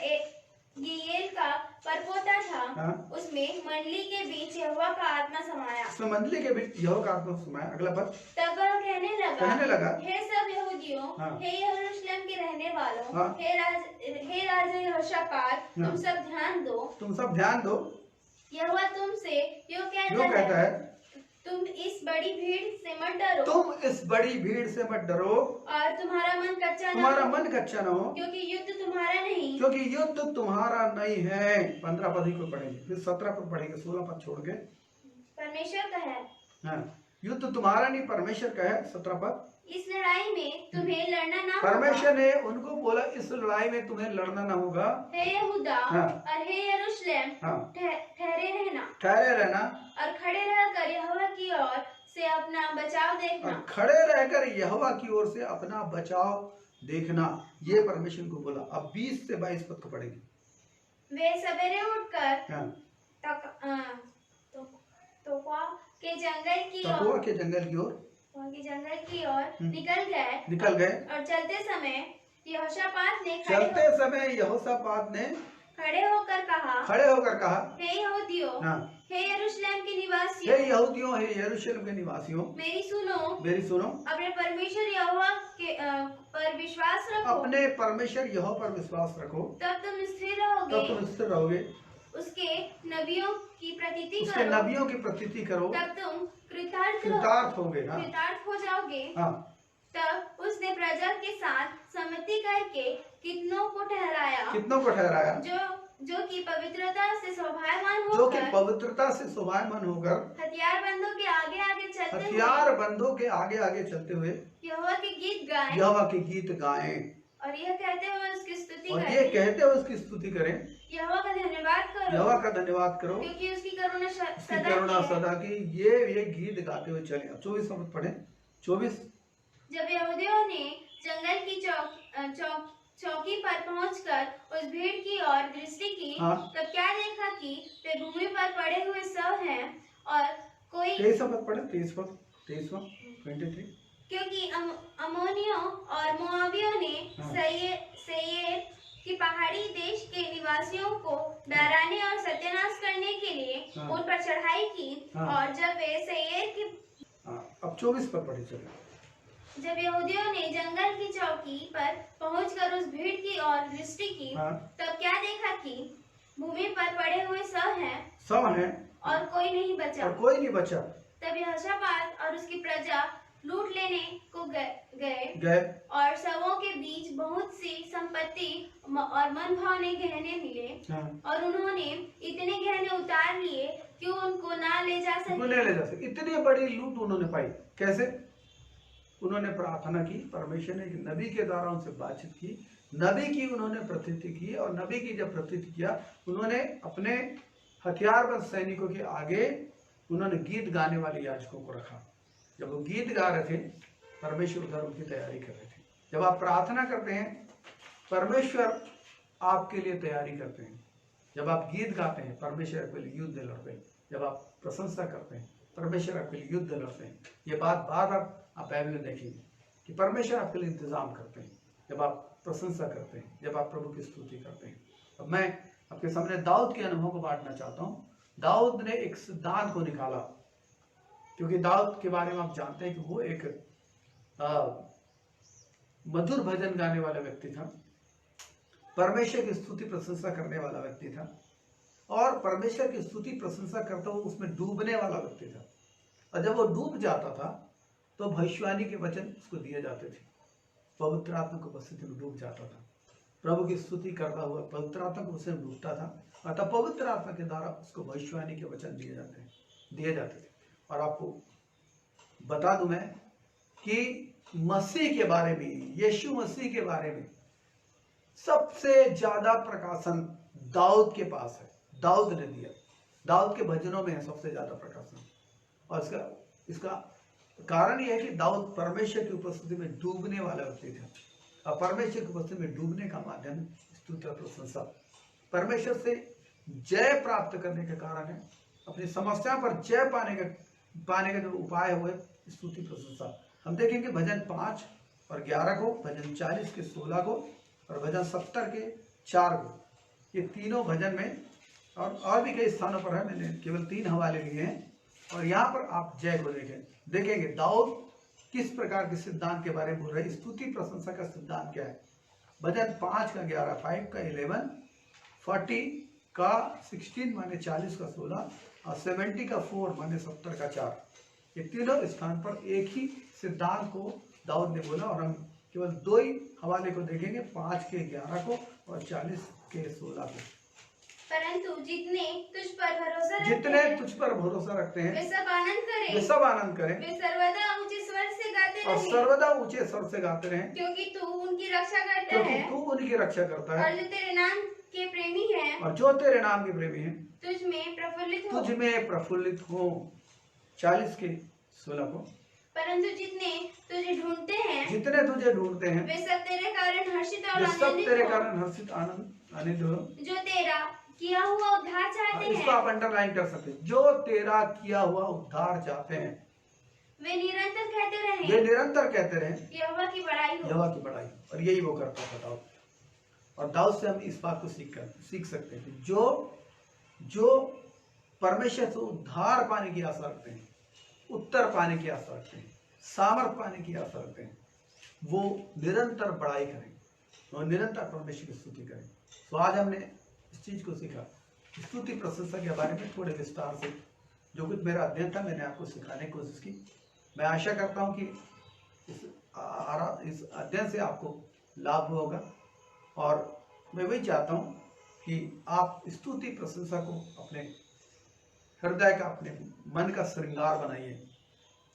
गीएल का परपोता था, उसमें मंडली के बीच यहोवा का आत्मा समाया। उसमें मंडली के बीच यहोवा का आत्मा समाया। अगला पद। तब वह कहने लगा, हे सब यहूदियों, हे यरूशलेम के रहने वालों, हे राजा यहोशापात, तुम सब ध्यान दो। यहोवा तुमसे यूं कहता है, तुम इस बड़ी भीड़ से मत डरो, और तुम्हारा मन कच्चा न हो, क्योंकि युद्ध तुम्हारा नहीं है। 15 पद ही को पढ़ेंगे, फिर 17 पद पढ़ेंगे, 16 पद छोड़ के। परमेश्वर का है। हाँ, युद्ध तुम्हारा नहीं, परमेश्वर का है। 17 पद। इस लड़ाई में तुम्हें लड़ना ना होगा। परमेश्वर ने उनको बोला, इस लड़ाई में तुम्हें लड़ना ना होगा। हे यहूदा और हे यरूशलेम, ठहरे रहना और खड़े रहकर यहोवा की ओर से अपना बचाव देखना। ये परमेश्वर को बोला। अब 20 से 22 पद को पढ़ेंगे। वे सवेरे उठकर तोकुआ के जंगल की ओर निकल गए और चलते समय यहोशापात ने खड़े होकर कहा, हे यहूदियों, हे यरूशलेम के निवासियों, मेरी सुनो, अपने परमेश्वर यहोवा पर विश्वास रखो, तब तुम स्थिर रहोगे। उसके नबियों की प्रतीति करो, तब तुम कृतार्थ हो जाओगे। तब उसने प्रजा के साथ सम्मति करके कितनों को ठहराया, जो कि पवित्रता से शोभायमान होकर हथियारबंदों के आगे आगे चलते हुए यहोवा के गीत गाएं, और यह कहते हुए उसकी स्तुति करें। यहोवा का धन्यवाद करो, क्योंकि उसकी करुणा सदा की। ये गीत गाते हुए चले। 24 पद पढ़े। 24। जब यहूदियों ने जंगल की चौकी पर पहुंचकर उस भीड़ की ओर दृष्टि की, तब क्या देखा कि वे भूमि पर पड़े हुए शव हैं, और कोई 23 पद पढ़े। 23 क्योंकि अम्मोनियों और मोआबियों ने सेईर की पहाड़ी देश के निवासियों को डराने और सत्यानाश करने के लिए उन पर चढ़ाई की। और जब वे सेईर की अब 24 पर पढ़े चले। जब यहूदियों ने जंगल की चौकी पर पहुंचकर उस भीड़ की ओर दृष्टि की, तब क्या देखा कि भूमि पर पड़े हुए सब हैं और कोई नहीं बचा। तब यहोशापात और उसकी प्रजा लूट लेने को गए और शवों के बीच बहुत सी संपत्ति और मनभावने गहने मिले। और उन्होंने इतने गहने उतार लिए कि उनको ना ले जा सके। इतनी बड़ी लूट उन्होंने पाई। कैसे? उन्होंने प्रार्थना की, परमेश्वर ने एक नबी के द्वारा उनसे बातचीत की, नबी की उन्होंने प्रतीति की, और नबी की जब प्रतीति किया उन्होंने अपने हथियारबंद सैनिकों के आगे उन्होंने गीत गाने वाले याजकों को रखा। जब वो गीत गा रहे थे, परमेश्वर उधर उनकी तैयारी कर रहे थे। जब आप प्रार्थना करते हैं, परमेश्वर आपके लिए तैयारी करते हैं। जब आप गीत गाते हैं, परमेश्वर आपके लिए युद्ध लड़ते हैं। जब आप प्रशंसा करते हैं, परमेश्वर आपके लिए युद्ध लड़ते हैं। ये बात बार बार आप बाइबल में देखेंगे कि परमेश्वर आपके लिए इंतजाम करते हैं जब आप प्रशंसा करते हैं, जब आप प्रभु की स्तुति करते हैं। अब मैं आपके सामने दाऊद के अनुभव को बांटना चाहता हूँ। दाऊद ने एक सिद्धांत को निकाला, क्योंकि दाऊद के बारे में आप जानते हैं कि वो एक मधुर भजन गाने वाला व्यक्ति था, परमेश्वर की स्तुति प्रशंसा करने वाला व्यक्ति था, और परमेश्वर की स्तुति प्रशंसा करता हुआ उसमें डूबने वाला व्यक्ति था। और जब वो डूब जाता था तो भविष्यवाणी के वचन उसको दिए जाते थे। पवित्र आत्मा की उपस्थिति में डूब जाता था, प्रभु की स्तुति करता हुआ पवित्र आत्मा को उसे डूबता था, अतः पवित्र आत्मा के द्वारा उसको भविष्यवाणी के वचन दिए जाते थे। और आपको बता दूं मैं कि मसीह के बारे में, यीशु मसीह के बारे में सबसे ज्यादा प्रकाशन दाऊद के पास है। दाऊद ने दिया, दाऊद के भजनों में है सबसे ज्यादा प्रकाशन। और इसका कारण यह है कि दाऊद परमेश्वर की उपस्थिति में डूबने वाला व्यक्ति था। और परमेश्वर की उपस्थिति में डूबने का माध्यम स्तुति और प्रशंसा, परमेश्वर से जय प्राप्त करने का कारण है। अपनी समस्या पर जय पाने का जो उपाय हुए स्तुति प्रशंसा। हम देखेंगे भजन 5 और 11 को, भजन 40 के 16 को, और भजन 70 के 4 को। ये तीनों भजन में और भी कई स्थानों पर है, मैंने केवल 3 हवाले लिए हैं। और यहाँ पर आप जय को देखेंगे दाऊद किस प्रकार के सिद्धांत के बारे में बोल रहे हैं। स्तुति प्रशंसा का सिद्धांत क्या है? भजन 5 का 11, 5 का 11, 40 का 16 माने 40 का 16, और 70 का 4 माने 70 का 4। ये तीनों स्थान पर एक ही सिद्धांत को दाऊद ने बोला। और हम केवल 2 ही हवाले को देखेंगे, 5 के 11 को और 40 के 16 को। परंतु जितने तुझ पर भरोसा रखते हैं, वे सब आनंद करें, वे सर्वदा ऊंचे स्वर से गाते रहें, और सर्वदा ऊंचे स्वर से गाते रहें, क्योंकि तू उनकी रक्षा करता है, तू उनकी रक्षा करता है, और जो तेरे नाम के प्रेमी हैं, और जो तेरे नाम के प्रेमी हैं, तुझ में प्रफुल्लित हो। 40 के 16 को। परंतु जितने तुझे ढूंढते हैं, वे सब तेरे कारण हर्षित आनंदित हो, जो तेरा किया हुआ उद्धार चाहते हैं। इसको आप अंडरलाइन कर सकते हैं, जो तेरा किया हुआ उद्धार चाहते हैं। वे निरंतर कहते रहे, यहोवा की बड़ाई। और यही वो करता था दाऊद। और दाऊद से हम इस बात को सीख सकते हैं, जो परमेश्वर से उद्धार पाने की आशा रखते हैं, उत्तर पाने की आशा रखते हैं, सामर्थ पाने की आशा रखते हैं, वो निरंतर बड़ाई करें और निरंतर परमेश्वर की स्तुति करें। तो आज हमने इस चीज को सीखा, स्तुति प्रशंसा के बारे में थोड़े विस्तार से जो कुछ मेरा अध्ययन था मैंने आपको सिखाने की कोशिश की। मैं आशा करता हूं कि इस अध्ययन से आपको लाभ होगा। और मैं वही चाहता हूं कि आप स्तुति प्रशंसा को अपने हृदय का, अपने मन का श्रृंगार बनाइए,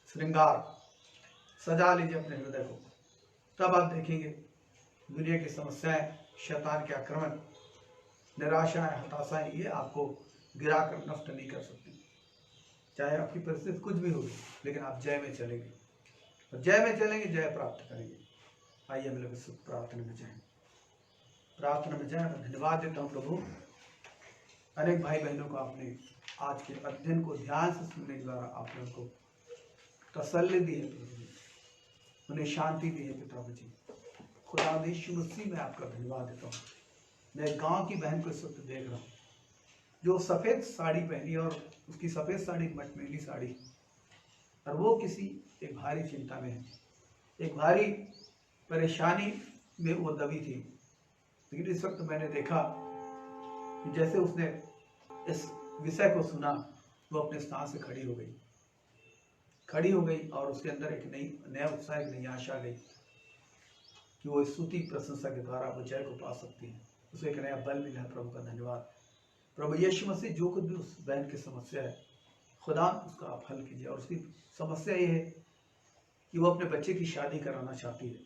श्रृंगार सजा लीजिए अपने हृदय को। तब आप देखेंगे दुनिया की समस्याएं, शैतान के आक्रमण, निराशाएं, हताशाएं, ये आपको गिरा कर नष्ट नहीं कर सकती। चाहे आपकी परिस्थिति कुछ भी होगी, लेकिन आप जय में चलेंगे, और जय में चलेंगे, जय प्राप्त करेंगे। आइए हम लोग प्रार्थना में जाएं। धन्यवाद देता हूँ प्रभु, अनेक भाई बहनों को आपने आज के अध्ययन को ध्यान से सुनने के द्वारा आपने उनको तसल्ली दी है प्रभु जी, उन्हें शांति दी है प्रभु जी। खुदा यीशु मसीह में आपका धन्यवाद देता हूँ। मैं गांव की बहन को इस वक्त देख रहा हूँ जो सफ़ेद साड़ी पहनी, और उसकी सफ़ेद साड़ी मटमैली साड़ी, और वो किसी एक भारी चिंता में है, एक भारी परेशानी में वो दबी थी। लेकिन इस वक्त मैंने देखा कि जैसे उसने इस विषय को सुना, वो अपने स्थान से खड़ी हो गई और उसके अंदर एक नया उत्साह, एक नई आशा गई कि वो स्तुति प्रशंसा के द्वारा वो जय को पा सकती है। उसे एक नया बल मिला। प्रभु का धन्यवाद। प्रभु यीशु मसीह, जो कुछ भी उस बहन की समस्या है, खुदा उसका आप हल कीजिए। और उसकी समस्या ये है कि वो अपने बच्चे की शादी कराना चाहती है।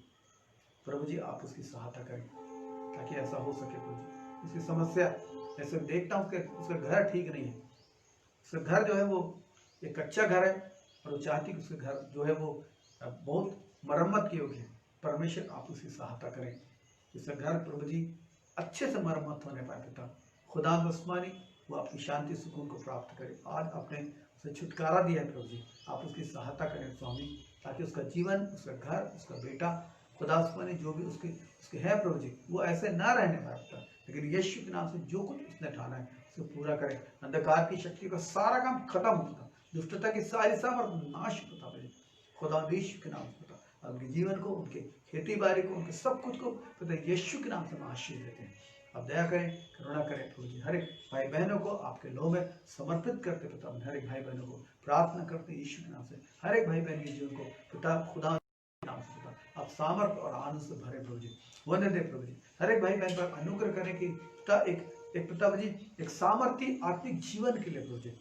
प्रभु जी, आप उसकी सहायता करें ताकि ऐसा हो सके। प्रभु जी, उसकी समस्या, ऐसे देखता हूँ उसका घर ठीक नहीं है। उसका घर जो है वो एक कच्चा घर है और वो चाहती कि उसके घर जो है वो बहुत मरम्मत के योग्य है। परमेश्वर, आप उसकी सहायता करें। इसका घर प्रभु जी अच्छे से मरम्मत होने पाए। पिता खुदा आसमानी, वो आपकी शांति सुकून को प्राप्त करे। आज आपने उसे छुटकारा दिया है प्रभु जी, आप उसकी सहायता करें स्वामी, ताकि उसका जीवन, उसका घर, उसका बेटा, खुदा आसमानी जो भी उसके है प्रभु जी, वो ऐसे ना रहने पाता, लेकिन यीशु के नाम से जो कुछ उसने ठाना है उसे पूरा करें। अंधकार की शक्ति का सारा काम खत्म होता, दुष्टता की सारी सामर्थ नाश होता है खुदा यीशु के नाम से। पता उनके जीवन को, उनके खेती बाड़ी को, उनके सब कुछ को पता यीशु के नाम से हम आशीष देते हैं। आप दया करें, करुणा करें प्रभु जी। हर एक भाई बहनों को आपके लो में समर्पित करते पिता, हर एक भाई बहनों को प्रार्थना करते यीशु के नाम से। हर एक भाई बहन के जीवन को पिता खुदा के नाम से पिता आप सामर्थ और आनंद से भरे प्रभु जी। वरन दे प्रभु जी, हर एक भाई बहन पर अनुग्रह करें कि पिता एक पिता जी एक सामर्थ्य आत्मिक जीवन के लिए प्रभु जी।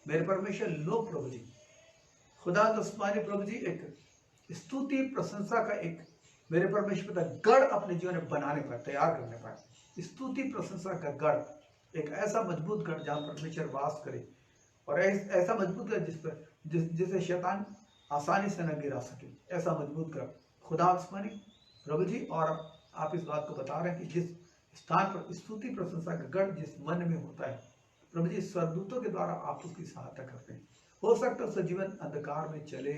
मेरे परमेश्वर लोग प्रभु जी खुदा आसमानी प्रभु जी एक स्तुति प्रशंसा का एक मेरे परमेश्वर पिता गढ़ अपने जीवन में बनाने पर, तैयार करने पर, स्तुति प्रशंसा का गढ़, एक ऐसा मजबूत गढ़ जहाँ परमेश्वर वास करे, और ऐसा मजबूत गढ़ जिसे शैतान आसानी से न गिरा सके, ऐसा मजबूत गढ़ खुदा आसमानी प्रभु जी। और आप इस बात को बता रहे हैं कि जिस स्थान पर स्तुति प्रशंसा का गढ़ जिस मन में होता है प्रभु जी, स्वर्गदूतों के द्वारा आप उसकी सहायता करते हैं। हो सकता है उसका जीवन अंधकार में चले,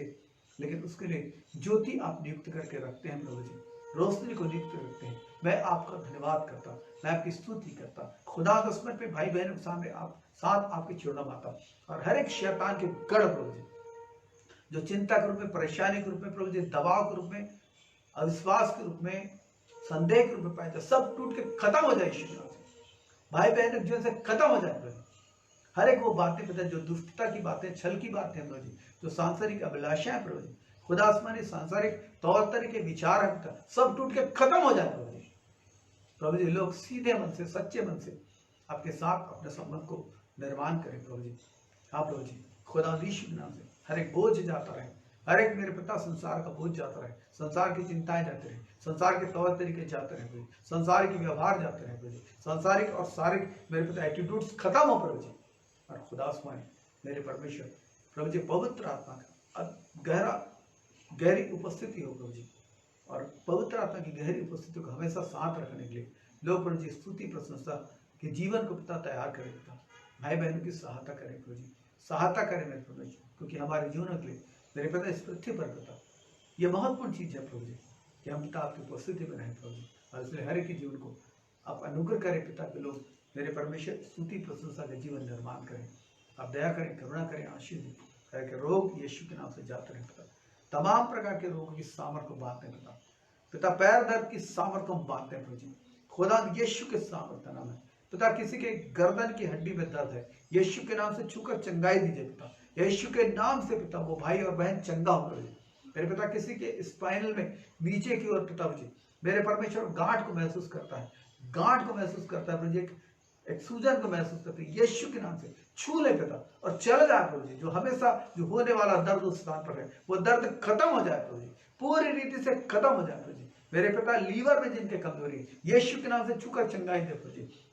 लेकिन उसके लिए ज्योति आप नियुक्त करके रखते हैं प्रभु जी, रोशनी को नियुक्त रखते हैं। मैं आपका धन्यवाद करता, मैं आपकी स्तुति करता खुदा दुश्मन पे भाई बहनों के सामने आप साथ आपकी चुना माता, और हर एक शैतान के गढ़ प्रभु जी जो चिंता के रूप में, परेशानी के रूप में प्रभु जी, दबाव के रूप में, अविश्वास के रूप में, संदेह के रूप में पाया जाए, सब टूट के खत्म हो जाए। ईश्वर भाई बहन जीवन से खत्म हो जाए प्रभु। हर एक वो बातें पिता जो दुष्टता की बातें, छल की बातें प्रभु जी, जो सांसारिक अभिलाषा है प्रभु जी, खुदा आसमानी सांसारिक तौर तरीके विचार है पिता, सब टूट के खत्म हो जाए प्रभु जी। प्रभु जी, लोग सीधे मन से, सच्चे मन से आपके साथ अपने संबंध को निर्माण करें प्रभु जी। हाँ प्रभु जी, खुदा यीशु के नाम से हर एक बोझ जाता रहे, हर एक मेरे पिता संसार का बोझ जाता रहे, संसार की चिंताएं जाते रहे, संसार के तौर तरीके जाते रहे प्रभु जी, संसार के व्यवहार जाते रहे प्रभु जी, संसारिक और सारिक मेरे पिता एटीट्यूड्स खत्म हो प्रभु जी। और खुदा सुनाए मेरे परमेश्वर प्रभु जी, पवित्र आत्मा का गहरी उपस्थिति हो प्रभु जी, और पवित्र आत्मा की गहरी उपस्थिति को हमेशा साथ रखने के लिए लोग प्रभु जी स्तुति प्रशंसा के जीवन को पिता तैयार करें पिता, भाई बहनों की सहायता करें प्रभु जी, सहायता करें मेरे परमेश्वर, क्योंकि हमारे जीवन के लिए मेरे पिता इस पृथ्वी पर पिता ये महत्वपूर्ण चीज है प्रभु जी कि हम पिता आपकी उपस्थिति में रहें प्रभु जी। और इसलिए हर एक के जीवन को आप अनुग्रह करें पिता के लोग मेरे परमेश्वर स्तुति प्रशंसा का जीवन निर्माण करें। आप दया करें, करुणा करें, आशीष दें, करके रोग यीशु के नाम से जाते रहे पिता, तमाम प्रकार के रोगों की सामर्थ को बांटते हैं पिता, पिता पैर दर्द की सामर्थ को बांटते हैं प्रभु जी, खुदा यीशु के सामर्थ का नाम है पिता। किसी के गर्दन की हड्डी में दर्द है, यीशु के नाम से छूकर चंगाई दीजिए पिता, यीशु के नाम से पिता वो भाई और बहन चंगा हो प्रभु मेरे पिता। किसी के स्पाइनल में नीचे की ओर पिता जी मेरे परमेश्वर गांठ को महसूस करता है, गांठ को महसूस करता है प्रभु जी, एक सूजन को महसूस करते हैं, यीशु के नाम से छू ले पिता और चल जाए प्रभु जी। जो हमेशा जो होने वाला दर्द उस स्थान पर है वो दर्द खत्म हो जाए प्रभु जी, पूरी रीति से खत्म हो जाए प्रभु जी। मेरे पिता लीवर में जिनके कमजोरी यीशु के नाम से छूकर चंगाई दे प्रभु जी।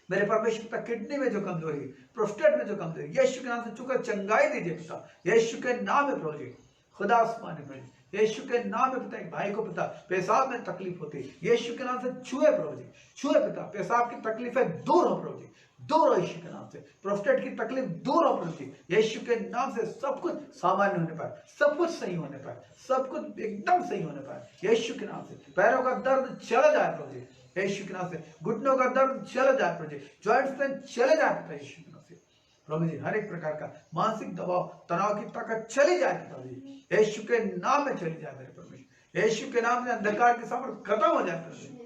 मेरे परमेश्वर पिता किडनी में जो कमजोरी, प्रोस्टेट में जो कमजोरी, यीशु के नाम से छूकर चंगाई दीजिए पिता, यीशु के नाम में प्रभु जी। खुदा आसमान में यीशु के नाम में पिता, एक भाई को पिता पेशाब में तकलीफ होती है, यीशु के नाम से छुए प्रभु जी, छुए पिता, पेशाब की तकलीफें दूर हो प्रभु जी, दूर हो यीशु के नाम से, प्रोस्टेट की तकलीफ दूर हो प्रभु जी, यीशु के नाम से सब कुछ सामान्य होने पाए, सब कुछ सही होने पाए, सब कुछ एकदम सही होने पाए यीशु के नाम से। पैरों का दर्द चला जाए प्रभु जी यीशु के नाम से, घुटनों का दर्द चला जाए प्रभु जी, जॉइंट्स में चले जाए पिता यीशु के नाम से प्रभु जी। हर एक प्रकार का मानसिक दबाव, तनाव की ताकत चली जाए प्रभु जी, यीशु के नाम में चली जाए मेरे परमेश्वर, यीशु के नाम से अंधकार की सामर्थ खत्म हो जाए प्रभु जी।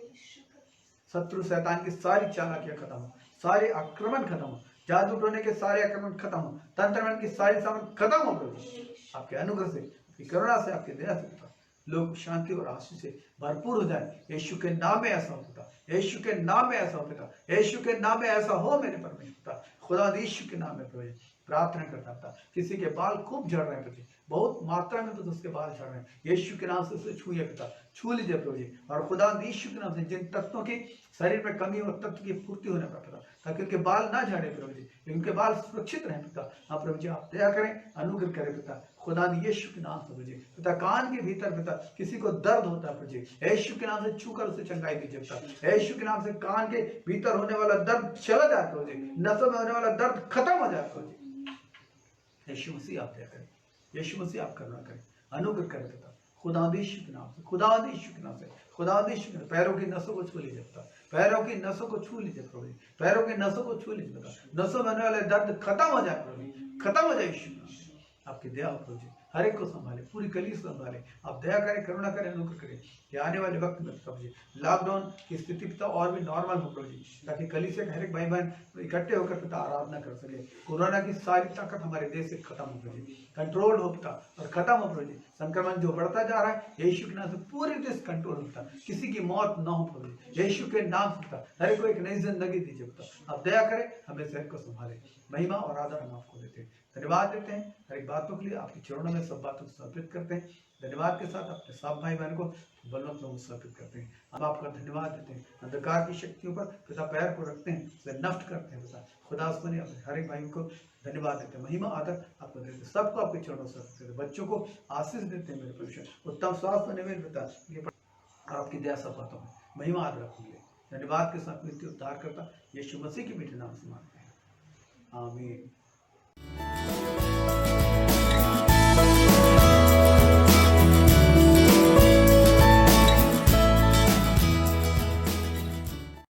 शत्रु शैतान की सारी चालाकियां खत्म हो, सारे आक्रमण खत्म हो, जादू टोने के सारे आक्रमण खत्म हो, तंत्र की सारी सामर्थ खत्म हो प्रभु जी। आपके अनुग्रह से, आपकी करुणा से, आपके दया से पिता, लोग शांति और आशीष से भरपूर हो जाए। यीशु के नाम में ऐसा हो पिता, यीशु के नाम में ऐसा हो पिता, यीशु के नाम में ऐसा हो मेरे परमेश्वर पिता। खुदा यीशु के नाम में प्रभु जी प्रार्थना करता था। किसी के बाल खूब झड़ रहे हैं प्रभु जी, बहुत मात्रा में तो उसके बाल झड़ रहे हैं, यीशु के नाम से उसे छूए पिता, छू लीजिए प्रभु जी। और खुदा यीशु के नाम से जिन तत्वों की शरीर में कमी और तत्व की पूर्ति होने पर पिता, ताकि उनके बाल ना झड़े प्रभु जी, उनके बाल सुरक्षित रहें पिता। हाँ प्रभु जी आप दया करें, अनुग्रह करें पिता, खुदा यीशु के नाम से प्रभु जी। पिता कान के भीतर पिता किसी को दर्द होता है प्रभु जी, यीशु के नाम से छूकर उसे चंगाई दीजिए पिता। यीशु के नाम से कान के भीतर होने वाला दर्द चला जाए प्रभु जी, नसों में होने वाला दर्द खत्म हो जाए प्रभु जी। यीशु मसीह आप दया करें, यीशु मसीह आप करुणा करें, अनुग्रह करें पिता। खुदा यीशु के नाम से, खुदा यीशु के नाम से, खुदा यीशु के नाम, पैरों की नसों को छू लीजिए पिता, पैरों की नसों को छू लीजिए प्रभु जी, पैरों की नसों को छू लीजिए पिता। नसों में होने वाले दर्द खत्म हो जाए प्रभु जी, खत्म हो जाए यीशु के नाम से। आपकी दया हो प्रभु जी, हर एक को संभाले, पूरी कलीसिया को संभाले। आप दया करें, करुणा करें, अनुग्रह करें कि आने वाले वक्त में प्रभु जी लॉकडाउन की स्थिति पिता और भी नॉर्मल हो प्रभु जी, ताकि कलीसिया के हर एक भाई बहन इकट्ठे होकर पिता आराधना कर सके। कोरोना की सारी ताकत हमारे देश से खत्म हो प्रभु जी, कंट्रोल हो पिता और खत्म हो प्रभु जी। संक्रमण जो बढ़ता जा रहा है यीशु के नाम से पूरे देश कंट्रोल होता, किसी की मौत न हो प्रभु जी, यीशु के नाम से पिता हर एक को एक नई जिंदगी दीजिए पिता। आप दया करें, हमें शहर को संभाले। महिमा और आदर हम आपको देते हैं, धन्यवाद देते हैं हर एक बातों के लिए, आपके चरणों में सब बातों को समर्पित करते हैं। धन्यवाद के साथ अपने सब भाई बहन को बलवंत लोगों को समर्पित करते हैं। हम आपका धन्यवाद देते हैं, अंधकार की शक्तियों पर पिता पैर को रखते हैं, उसे नष्ट करते हैं पिता। खुदा उसने हर एक भाई को धन्यवाद देते हैं, महिमा आदर आपको देते हैं, सबको आपके चरणों से समर्पित करते हैं। बच्चों को आशीष देते हैं मेरे परमेश्वर, उत्तम स्वास्थ्य निवेद पिता और आपकी दया सब बातों में महिमा आदर आपको मिले। धन्यवाद के साथ मृत्यु उद्धार करता यीशु मसीह के मीठे नाम से मांगते हैं, आमीन।